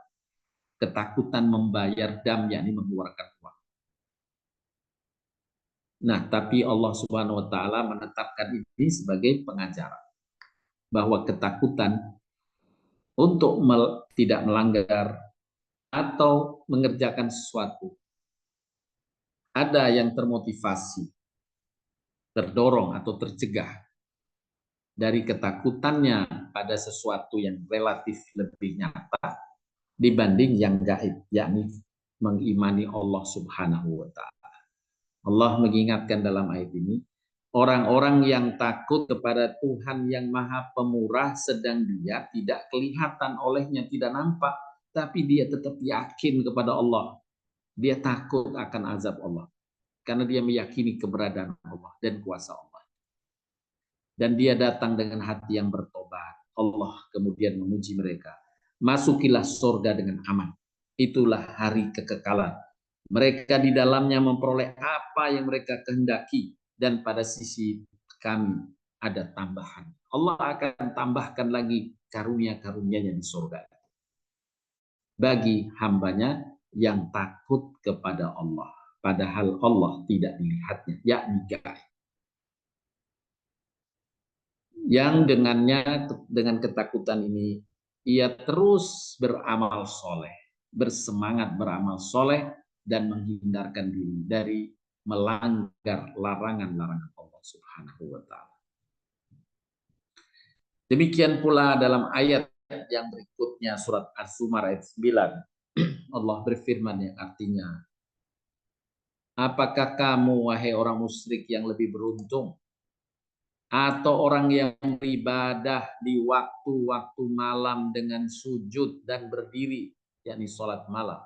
ketakutan membayar dam, yakni mengeluarkan uang. Nah, tapi Allah Subhanahu wa taala menetapkan ini sebagai pengajaran bahwa ketakutan untuk tidak melanggar atau mengerjakan sesuatu, ada yang termotivasi terdorong atau tercegah dari ketakutannya pada sesuatu yang relatif lebih nyata dibanding yang gaib, yakni mengimani Allah Subhanahu wa Ta'ala. Allah mengingatkan dalam ayat ini, orang-orang yang takut kepada Tuhan yang Maha Pemurah sedang dia tidak kelihatan olehnya, tidak nampak, tapi dia tetap yakin kepada Allah. Dia takut akan azab Allah karena dia meyakini keberadaan Allah dan kuasa Allah. Dan dia datang dengan hati yang bertobat. Allah kemudian memuji mereka. Masukilah surga dengan aman. Itulah hari kekekalan. Mereka di dalamnya memperoleh apa yang mereka kehendaki. Dan pada sisi kami ada tambahan. Allah akan tambahkan lagi karunia-karunia-Nya di surga. Bagi hambanya yang takut kepada Allah. Padahal Allah tidak dilihatnya, yakni gaib. Yang dengannya, dengan ketakutan ini, ia terus beramal soleh, bersemangat beramal soleh, dan menghindarkan diri dari melanggar larangan-larangan Allah Subhanahu wa Ta'ala. Demikian pula dalam ayat yang berikutnya, surat Az-Zumar ayat 9, Allah berfirman yang artinya, apakah kamu, wahai orang musyrik, yang lebih beruntung atau orang yang beribadah di waktu-waktu malam dengan sujud dan berdiri, yakni sholat malam,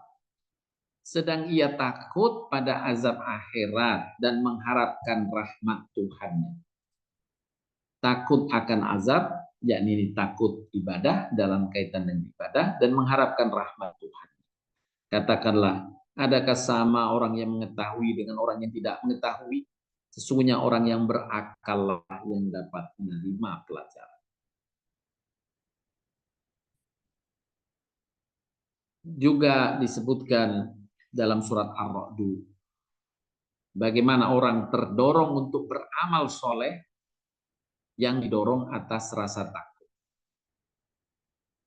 sedang ia takut pada azab akhirat dan mengharapkan rahmat Tuhannya. Takut akan azab, yakni takut ibadah dalam kaitan dengan ibadah, dan mengharapkan rahmat Tuhan. Katakanlah, adakah sama orang yang mengetahui dengan orang yang tidak mengetahui? Sesungguhnya orang yang berakal yang dapat menerima pelajaran. Juga disebutkan dalam surat Ar-Ra'd, bagaimana orang terdorong untuk beramal soleh yang didorong atas rasa takut.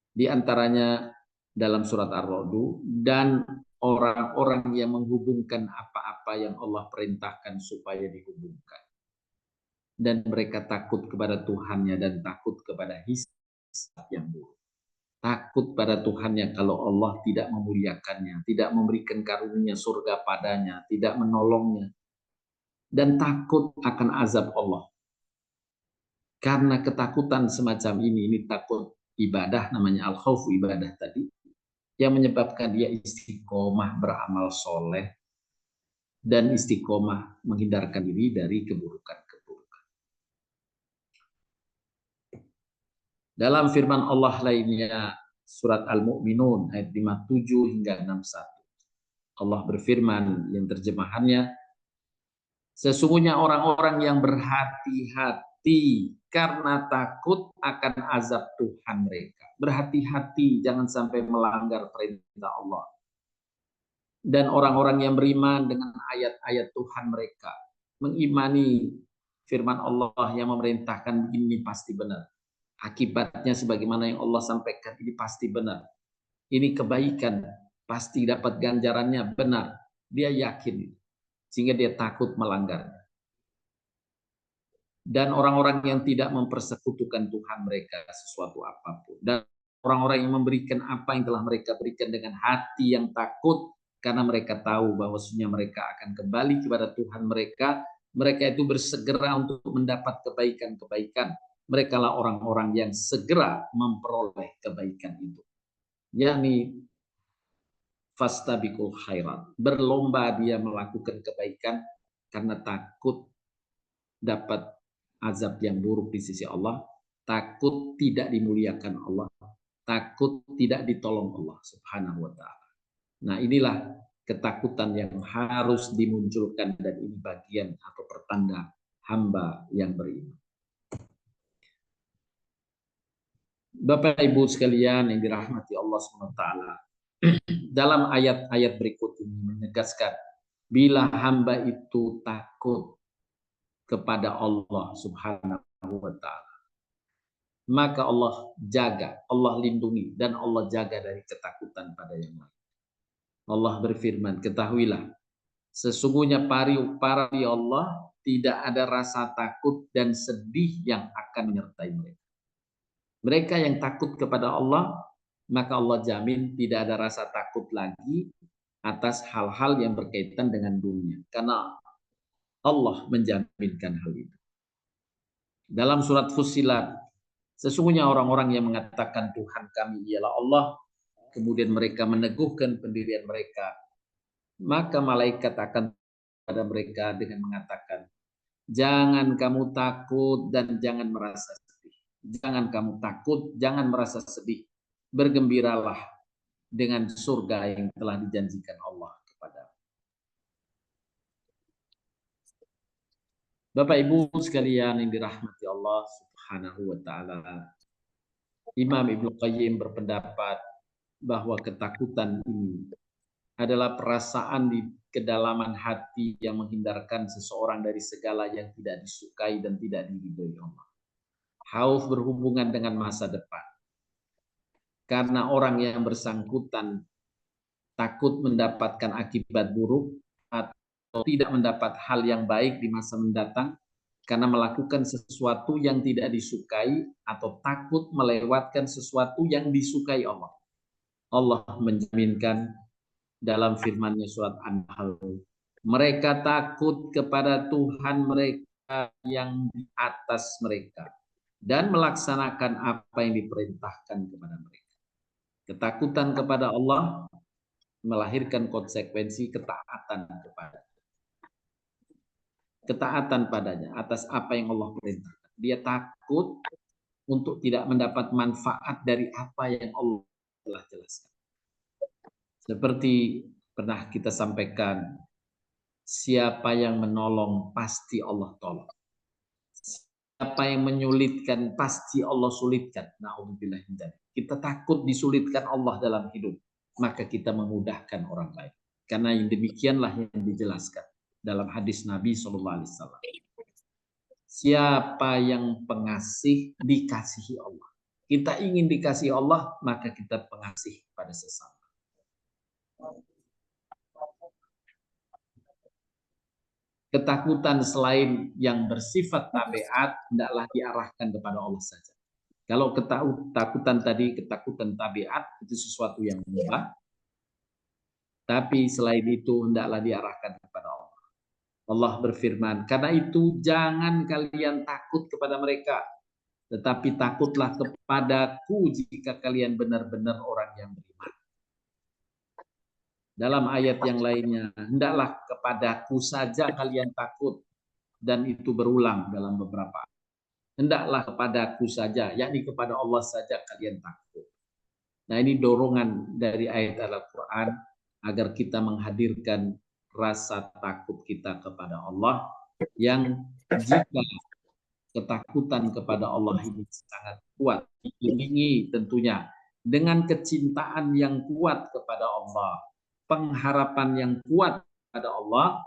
Di antaranya dalam surat Ar-Ra'd, dan orang-orang yang menghubungkan apa-apa yang Allah perintahkan supaya dihubungkan. Dan mereka takut kepada Tuhannya dan takut kepada hisab yang buruk. Takut pada Tuhannya kalau Allah tidak memuliakannya, tidak memberikan karunia surga padanya, tidak menolongnya. Dan takut akan azab Allah. Karena ketakutan semacam ini takut ibadah, namanya al-khawf ibadah tadi, yang menyebabkan dia istiqomah beramal soleh dan istiqomah menghindarkan diri dari keburukan. Dalam firman Allah lainnya, surat Al-Mu'minun ayat 57 hingga 61. Allah berfirman yang terjemahannya, sesungguhnya orang-orang yang berhati-hati karena takut akan azab Tuhan mereka. Berhati-hati jangan sampai melanggar perintah Allah. Dan orang-orang yang beriman dengan ayat-ayat Tuhan mereka, mengimani firman Allah yang memerintahkan ini pasti benar. Akibatnya sebagaimana yang Allah sampaikan ini pasti benar. Ini kebaikan, pasti dapat ganjarannya benar. Dia yakin, sehingga dia takut melanggarnya. Dan orang-orang yang tidak mempersekutukan Tuhan mereka sesuatu apapun. Dan orang-orang yang memberikan apa yang telah mereka berikan dengan hati yang takut, karena mereka tahu bahwasanya mereka akan kembali kepada Tuhan mereka. Mereka itu bersegera untuk mendapat kebaikan-kebaikan. Mereka lah orang-orang yang segera memperoleh kebaikan itu. Yakni fastabiqul khairat. Berlomba dia melakukan kebaikan karena takut dapat azab yang buruk di sisi Allah, takut tidak dimuliakan Allah, takut tidak ditolong Allah Subhanahu wa Ta'ala. Nah, inilah ketakutan yang harus dimunculkan, dan ini bagian atau pertanda hamba yang beriman. Bapak Ibu sekalian yang dirahmati Allah SWT, dalam ayat-ayat berikut ini menegaskan, bila hamba itu takut kepada Allah Subhanahu wa Ta'ala, maka Allah jaga, Allah lindungi, dan Allah jaga dari ketakutan pada yang lain. Allah berfirman, ketahuilah, sesungguhnya para Allah tidak ada rasa takut dan sedih yang akan menyertai mereka. Mereka yang takut kepada Allah, maka Allah jamin tidak ada rasa takut lagi atas hal-hal yang berkaitan dengan dunia. Karena Allah menjaminkan hal itu. Dalam surat Fussilat, sesungguhnya orang-orang yang mengatakan Tuhan kami ialah Allah, kemudian mereka meneguhkan pendirian mereka, maka malaikat akan pada mereka dengan mengatakan, jangan kamu takut dan jangan merasa sedih. Jangan kamu takut, jangan merasa sedih. Bergembiralah dengan surga yang telah dijanjikan Allah kepada. Bapak Ibu sekalian yang dirahmati Allah Subhanahu wa taala. Imam Ibnu Qayyim berpendapat bahwa ketakutan ini adalah perasaan di kedalaman hati yang menghindarkan seseorang dari segala yang tidak disukai dan tidak diridhoi Allah. Khauf berhubungan dengan masa depan. Karena orang yang bersangkutan takut mendapatkan akibat buruk atau tidak mendapat hal yang baik di masa mendatang karena melakukan sesuatu yang tidak disukai atau takut melewatkan sesuatu yang disukai Allah. Allah menjaminkan dalam firman-Nya surat An-Nahl, mereka takut kepada Tuhan mereka yang di atas mereka dan melaksanakan apa yang diperintahkan kepada mereka. Ketakutan kepada Allah melahirkan konsekuensi ketaatan padanya atas apa yang Allah perintahkan. Dia takut untuk tidak mendapat manfaat dari apa yang Allah telah jelaskan. Seperti pernah kita sampaikan, siapa yang menolong pasti Allah tolong. Siapa yang menyulitkan pasti Allah sulitkan. Na'udzubillah min dzalik. Kita takut disulitkan Allah dalam hidup, maka kita memudahkan orang lain. Karena yang demikianlah yang dijelaskan dalam hadis Nabi SAW. Siapa yang pengasih dikasihi Allah. Kita ingin dikasihi Allah, maka kita pengasih pada sesama. Ketakutan selain yang bersifat tabiat hendaklah diarahkan kepada Allah saja. Kalau ketakutan tadi, ketakutan tabiat itu sesuatu yang mudah, tapi selain itu hendaklah diarahkan kepada Allah. Allah berfirman, karena itu jangan kalian takut kepada mereka, tetapi takutlah kepadaku jika kalian benar-benar orang yang beriman. Dalam ayat yang lainnya, hendaklah kepadaku saja kalian takut. Dan itu berulang dalam beberapa ayat. Hendaklah kepadaku saja, yakni kepada Allah saja kalian takut. Nah, ini dorongan dari ayat Al-Quran agar kita menghadirkan rasa takut kita kepada Allah, yang jika ketakutan kepada Allah ini sangat kuat, diiringi tentunya dengan kecintaan yang kuat kepada Allah, pengharapan yang kuat pada Allah,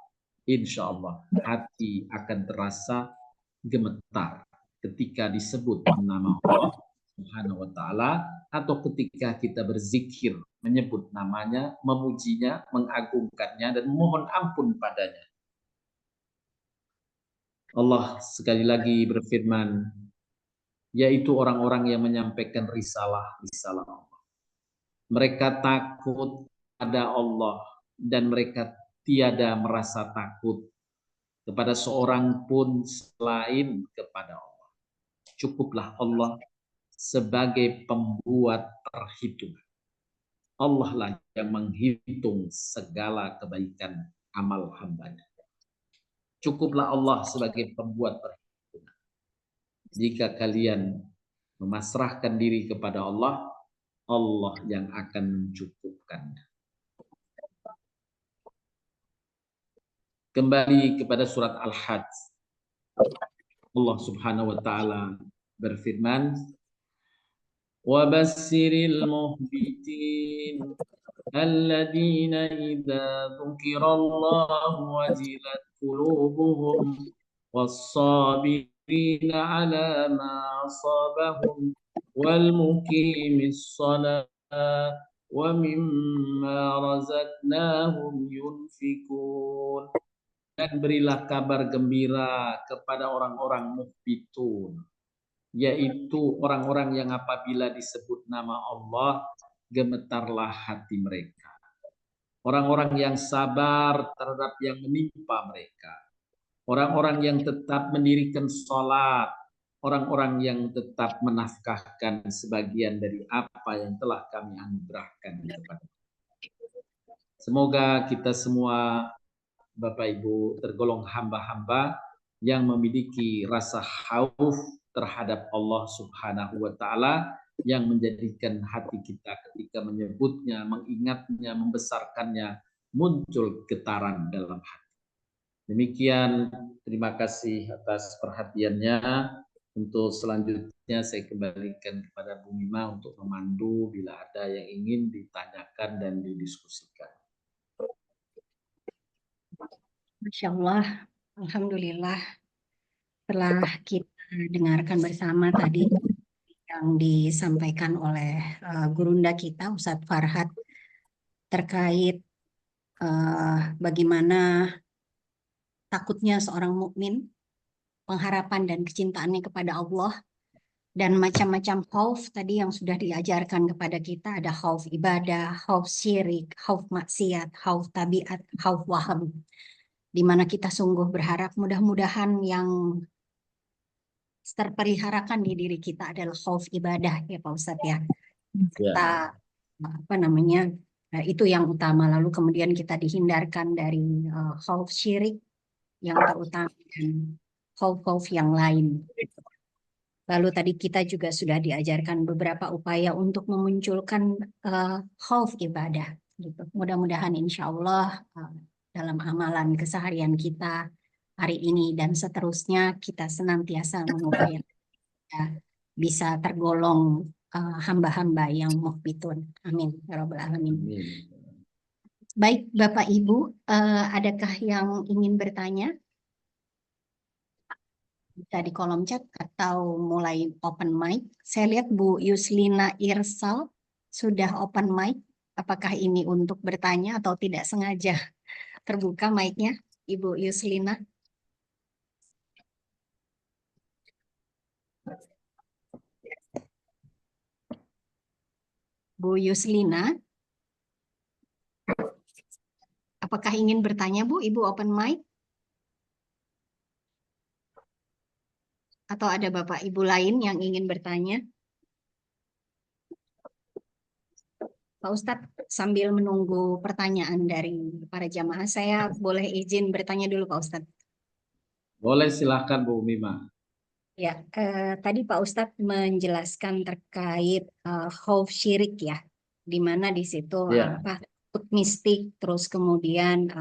insya Allah hati akan terasa gemetar ketika disebut nama Allah Subhanahu wa ta'ala, atau ketika kita berzikir, menyebut namanya, memujinya, mengagungkannya, dan mohon ampun padanya. Allah sekali lagi berfirman, yaitu orang-orang yang menyampaikan risalah Allah. Mereka takut pada Allah dan mereka tiada merasa takut kepada seorang pun selain kepada Allah. Cukuplah Allah sebagai pembuat perhitungan. Allah lah yang menghitung segala kebaikan amal hambanya. Cukuplah Allah sebagai pembuat perhitungan. Jika kalian memasrahkan diri kepada Allah, Allah yang akan mencukupkannya. Kembali kepada surat Al-Hajj. Allah Subhanahu wa taala berfirman, "Wa bassiril muhbitin alladzina idza dzukirallahu wajilat qulubuhum was-sabirina 'ala ma asabahum wal muqimis shalah wa mimma razaqnahum yunfikun." dan berilah kabar gembira kepada orang-orang mukhbitun, yaitu orang-orang yang apabila disebut nama Allah gemetarlah hati mereka. Orang-orang yang sabar terhadap yang menimpa mereka. Orang-orang yang tetap mendirikan sholat. Orang-orang yang tetap menafkahkan sebagian dari apa yang telah kami anugerahkan kepada mereka. Semoga kita semua Bapak Ibu tergolong hamba-hamba yang memiliki rasa khauf terhadap Allah Subhanahu wa taala yang menjadikan hati kita ketika menyebutnya, mengingatnya, membesarkannya muncul getaran dalam hati. Demikian, terima kasih atas perhatiannya. Untuk selanjutnya saya kembalikan kepada Bu Mima untuk memandu bila ada yang ingin ditanyakan dan didiskusikan. Masya Allah, Alhamdulillah telah kita dengarkan bersama tadi yang disampaikan oleh gurunda kita Ustadz Farhat terkait bagaimana takutnya seorang mukmin, pengharapan dan kecintaannya kepada Allah, dan macam-macam khauf tadi yang sudah diajarkan kepada kita. Ada khauf ibadah, khauf syirik, khauf maksiat, khauf tabiat, khauf waham, di mana kita sungguh berharap mudah-mudahan yang terpeliharakan di diri kita adalah khauf ibadah ya Pak Ustadz ya. Kita itu yang utama, lalu kemudian kita dihindarkan dari khauf syirik yang terutama dan khauf-khauf yang lain. Lalu tadi kita juga sudah diajarkan beberapa upaya untuk memunculkan khauf ibadah gitu. Mudah-mudahan insya Allah dalam amalan keseharian kita hari ini dan seterusnya kita senantiasa mengupayakan bisa tergolong hamba-hamba yang mukhbitun. Amin ya rabbal alamin. Baik Bapak Ibu, adakah yang ingin bertanya? Bisa di kolom chat atau mulai open mic. Saya lihat Bu Yuslina Irsal sudah open mic. Apakah ini untuk bertanya atau tidak sengaja terbuka mic-nya, Ibu Yuslina? Bu Yuslina, apakah ingin bertanya Bu? Ibu open mic? Atau ada Bapak Ibu lain yang ingin bertanya? Pak Ustadz, sambil menunggu pertanyaan dari para jamaah, saya boleh izin bertanya dulu Pak Ustadz? Boleh, silahkan Bu Mima. Ya, tadi Pak Ustadz menjelaskan terkait khauf syirik ya, di mana di situ takut mistik, terus kemudian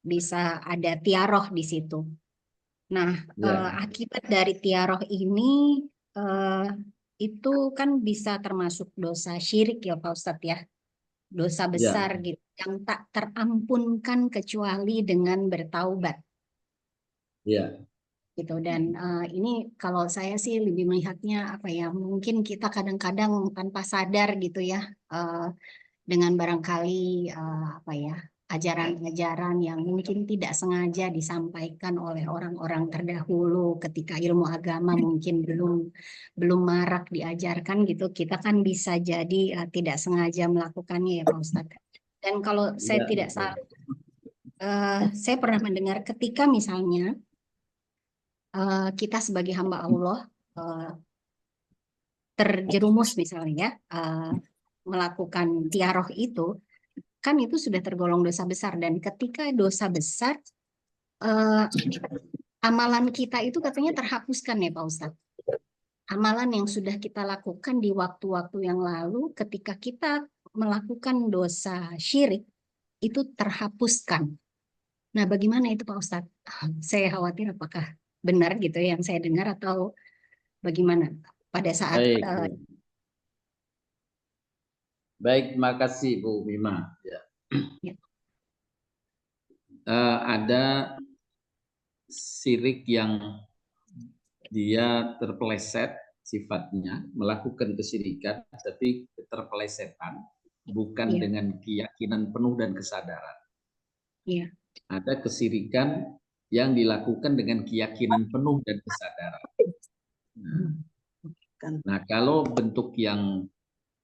bisa ada tiaroh di situ. Nah, akibat dari tiaroh ini itu kan bisa termasuk dosa syirik ya Pak Ustadz ya, dosa besar gitu, yang tak terampunkan kecuali dengan bertaubat. Iya. Gitu. Dan ini kalau saya sih lebih melihatnya apa ya, mungkin kita kadang-kadang tanpa sadar gitu ya, dengan barangkali apa ya, ajaran-ajaran yang mungkin tidak sengaja disampaikan oleh orang-orang terdahulu ketika ilmu agama mungkin belum marak diajarkan gitu, kita kan bisa jadi tidak sengaja melakukannya ya Pak Ustadz. Dan kalau saya tidak salah, saya pernah mendengar ketika misalnya kita sebagai hamba Allah terjerumus misalnya melakukan tiaroh itu, kan itu sudah tergolong dosa besar, dan ketika dosa besar amalan kita itu katanya terhapuskan ya Pak Ustadz. Amalan yang sudah kita lakukan di waktu-waktu yang lalu ketika kita melakukan dosa syirik itu terhapuskan. Nah, bagaimana itu Pak Ustadz? Saya khawatir apakah benar gitu yang saya dengar atau bagaimana pada saat Baik, terima kasih Bu Mima. Ya. Ada syirik yang dia terpeleset sifatnya, melakukan kesyirikan, tapi terpelesetan, bukan dengan keyakinan penuh dan kesadaran. Iya. ada kesyirikan yang dilakukan dengan keyakinan penuh dan kesadaran. Nah, kalau bentuk yang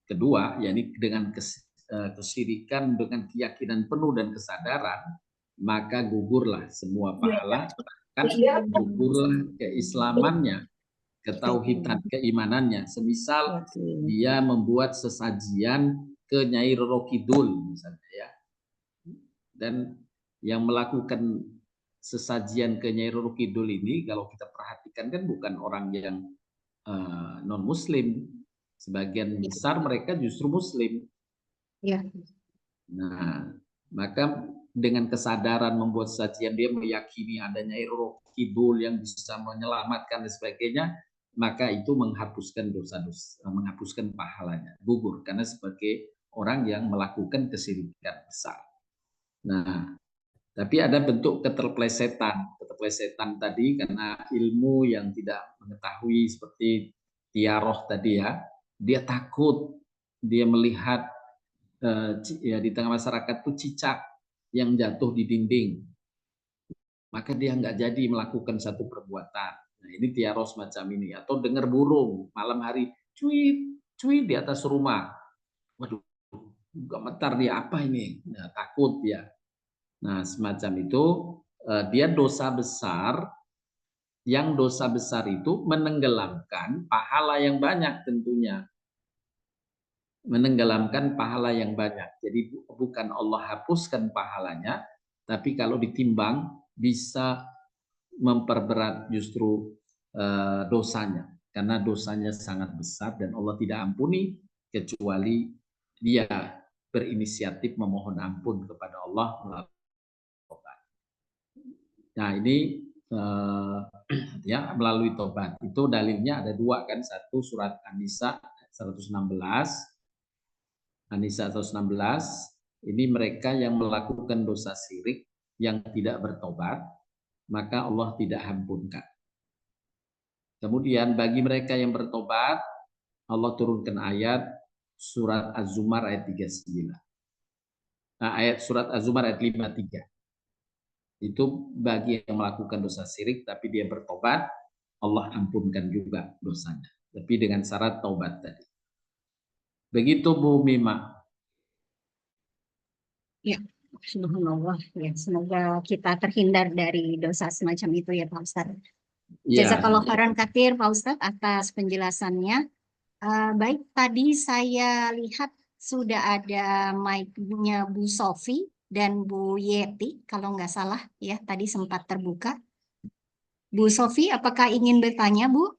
kedua, yakni dengan kesyirikan dengan keyakinan penuh dan kesadaran, maka gugurlah semua pahala, bahkan gugurlah keislamannya, ketauhidan, keimanannya. Semisal dia membuat sesajian ke Nyai Roro Kidul misalnya ya. Dan yang melakukan sesajian ke Nyai Roro Kidul ini kalau kita perhatikan kan bukan orang yang non muslim, sebagian besar mereka justru muslim. Ya. Nah, maka dengan kesadaran membuat sajian dia meyakini adanya Nyai Roro Kidul yang bisa menyelamatkan dan sebagainya, maka itu menghapuskan dosa-dosa, menghapuskan pahalanya, gugur karena sebagai orang yang melakukan kesyirikan besar. Nah, tapi ada bentuk keterplesetan tadi karena ilmu yang tidak mengetahui seperti tiaroh tadi ya, dia takut, dia melihat ya di tengah masyarakat itu cicak yang jatuh di dinding, maka dia nggak jadi melakukan satu perbuatan. Nah, ini tiaroh semacam ini. Atau dengar burung malam hari cuit cuit di atas rumah, waduh, gemetar dia, apa ini? Nah, takut dia. Nah, semacam itu dia dosa besar, yang dosa besar itu menenggelamkan pahala yang banyak tentunya. Menenggelamkan pahala yang banyak. Jadi bukan Allah hapuskan pahalanya, tapi kalau ditimbang bisa memperberat justru dosanya. Karena dosanya sangat besar dan Allah tidak ampuni kecuali dia berinisiatif memohon ampun kepada Allah melalui tobat. Nah, ini ya melalui tobat. Itu dalilnya ada dua kan, satu surat An-Nisa 116. An-Nisa 116, ini mereka yang melakukan dosa syirik yang tidak bertobat, maka Allah tidak ampunkan. Kemudian bagi mereka yang bertobat, Allah turunkan ayat surat Az-Zumar ayat 39. Nah, ayat surat Az-Zumar ayat 53. Itu bagi yang melakukan dosa syirik tapi dia bertobat, Allah ampunkan juga dosanya. Tapi dengan syarat taubat tadi. Begitu Bu Mima. Ya, subhanallah. Ya, semoga kita terhindar dari dosa semacam itu ya Pak Ustadz. Ya. Jazakallah khairan katsir Pak Ustadz atas penjelasannya. Baik, tadi saya lihat sudah ada mic-nya Bu Sofi dan Bu Yeti, kalau nggak salah ya, tadi sempat terbuka. Bu Sofi, apakah ingin bertanya, Bu?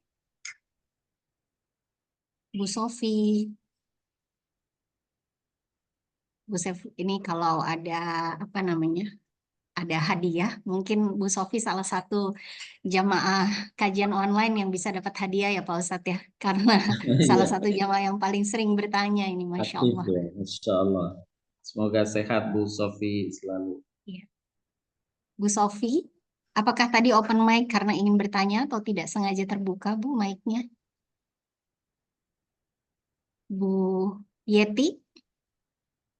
Bu Sofi. Bu Sofi, ini kalau ada apa namanya? Ada hadiah, mungkin Bu Sofi salah satu jamaah kajian online yang bisa dapat hadiah ya Pak Ustadz ya, karena salah satu jamaah yang paling sering bertanya ini, Masya Aktif Allah. ya, Masya Allah. Semoga sehat Bu Sofi selalu. Ya. Bu Sofi, apakah tadi open mic karena ingin bertanya atau tidak sengaja terbuka Bu mic-nya? Bu Yeti,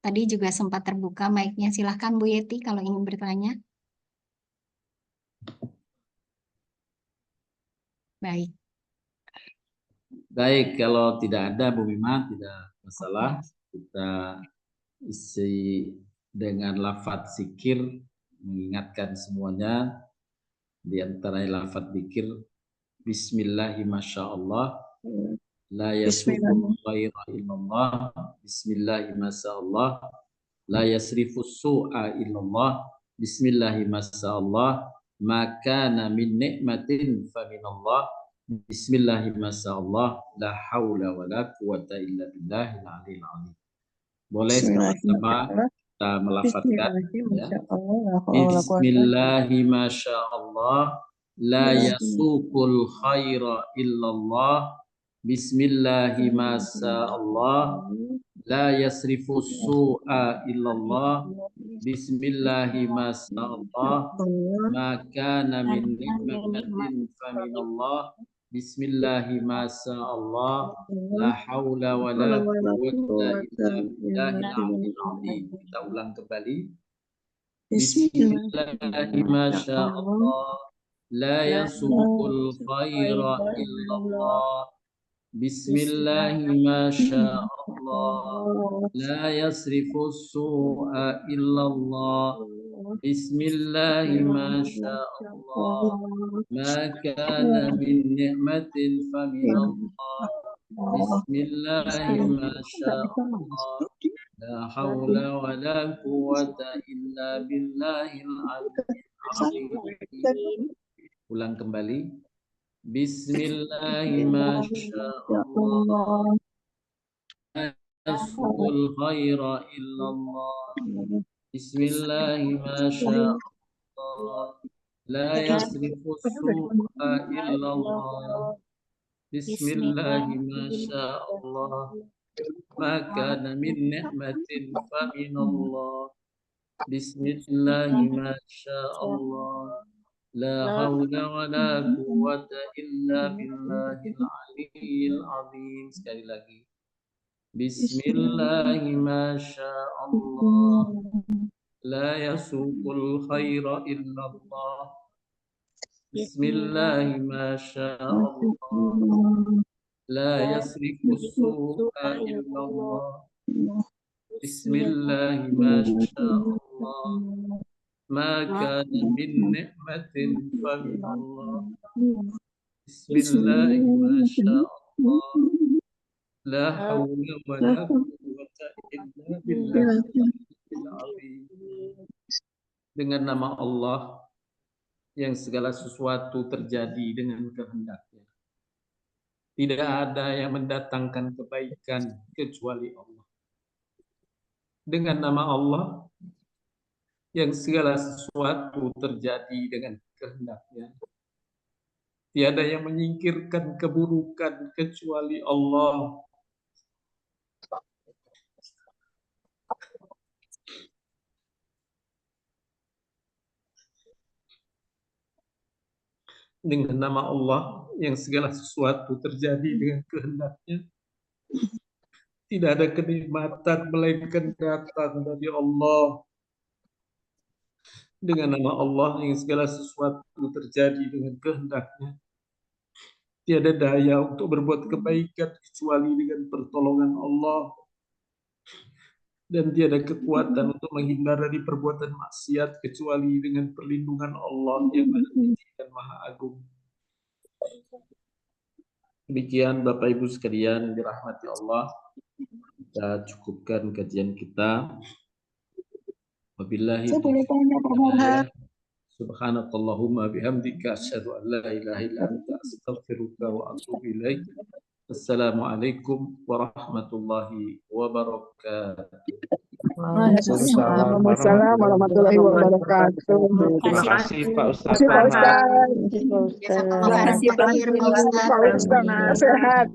tadi juga sempat terbuka mic-nya. Silahkan Bu Yeti kalau ingin bertanya. Baik. Baik, kalau tidak ada Bu Mima tidak masalah. Kita isi dengan lafadz zikir, mengingatkan semuanya. Di antara lafadz zikir Bismillahirrahmanirrahim. La yasukul khaira illallah. Bismillahirrahmanirrahim. La yasrifus su'a illallah. Bismillahirrahmanirrahim. Maka min nikmatin fa minallah. Bismillahirrahmanirrahim. La haula wa la quwata illa billahil aliyil azim. Boleh sama-sama kita melafadzkan ya. Bismillahirrahmanirrahim. La yasukul khaira illallah. Bismillahirrahmanirrahim. La yasrifus su'a illallah. Bismillahirrahmanirrahim. Maka min nikmatin fa minallah. Bismillahirrahmanirrahim. La haula wa la quwwata illa billahil aliyil azim. Kita ulang kembali. Bismillah ma sya Allah. La yasuqul khaira illallah. Bismillah ma sya Allah. La yasrifu su'a illallah. Bismillah ma sya Allah. Ma kana min ni'matin faminallah. Bismillah ma sya Allah. La hawla wa la quwwata illa billahil aliyyil. Ulang kembali. Bismillah ma sya Allah. La yasqul khaira illallah. Bismillah ma sya Allah. La yasrifu su'a illallah. Bismillah ma sya Allah. Ma kana min ni'matin fa minallah. Bismillah ma sya Allah. La hawla wa la quwwata illa billahil aliyyil azim. Sekali lagi. Bismillah ma sya Allah. La yasuqul khaira illallah. Bismillah ma sya Allah. La yasrifu su'a illallah. Bismillah ma sya Allah. Ma kana min ni'matin fa min Allah. Bismillah ma sya Allah. La hawla wa la quwwata illa billahil azim. Dengan nama Allah yang segala sesuatu terjadi dengan kehendaknya. Tidak ada yang mendatangkan kebaikan kecuali Allah. Dengan nama Allah yang segala sesuatu terjadi dengan kehendaknya. Tiada yang menyingkirkan keburukan kecuali Allah. Dengan nama Allah yang segala sesuatu terjadi dengan kehendaknya. Tidak ada kenikmatan melainkan datang dari Allah. Dengan nama Allah yang segala sesuatu terjadi dengan kehendaknya. Tiada daya untuk berbuat kebaikan kecuali dengan pertolongan Allah. Dan tiada kekuatan untuk menghindar dari perbuatan maksiat kecuali dengan perlindungan Allah yang Maha Tinggi dan Maha Agung. Demikian Bapak Ibu sekalian dirahmati Allah. Kita cukupkan kajian kita. Wabillahi taufiq. Subhanakallahumma bihamdika asyhadu an la ilaha illa anta astaghfiruka wa atubu ilaik. Assalamualaikum warahmatullahi wabarakatuh. Waalaikumsalam warahmatullahi wabarakatuh. Terima kasih Pak Ustadz. Terima kasih Pak Ustadz. Sehat.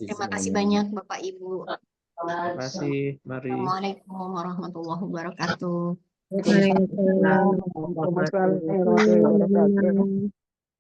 Terima kasih banyak Bapak Ibu. Terima kasih. Mari. Assalamualaikum warahmatullahi wabarakatuh. Waalaikumsalam warahmatullahi wabarakatuh.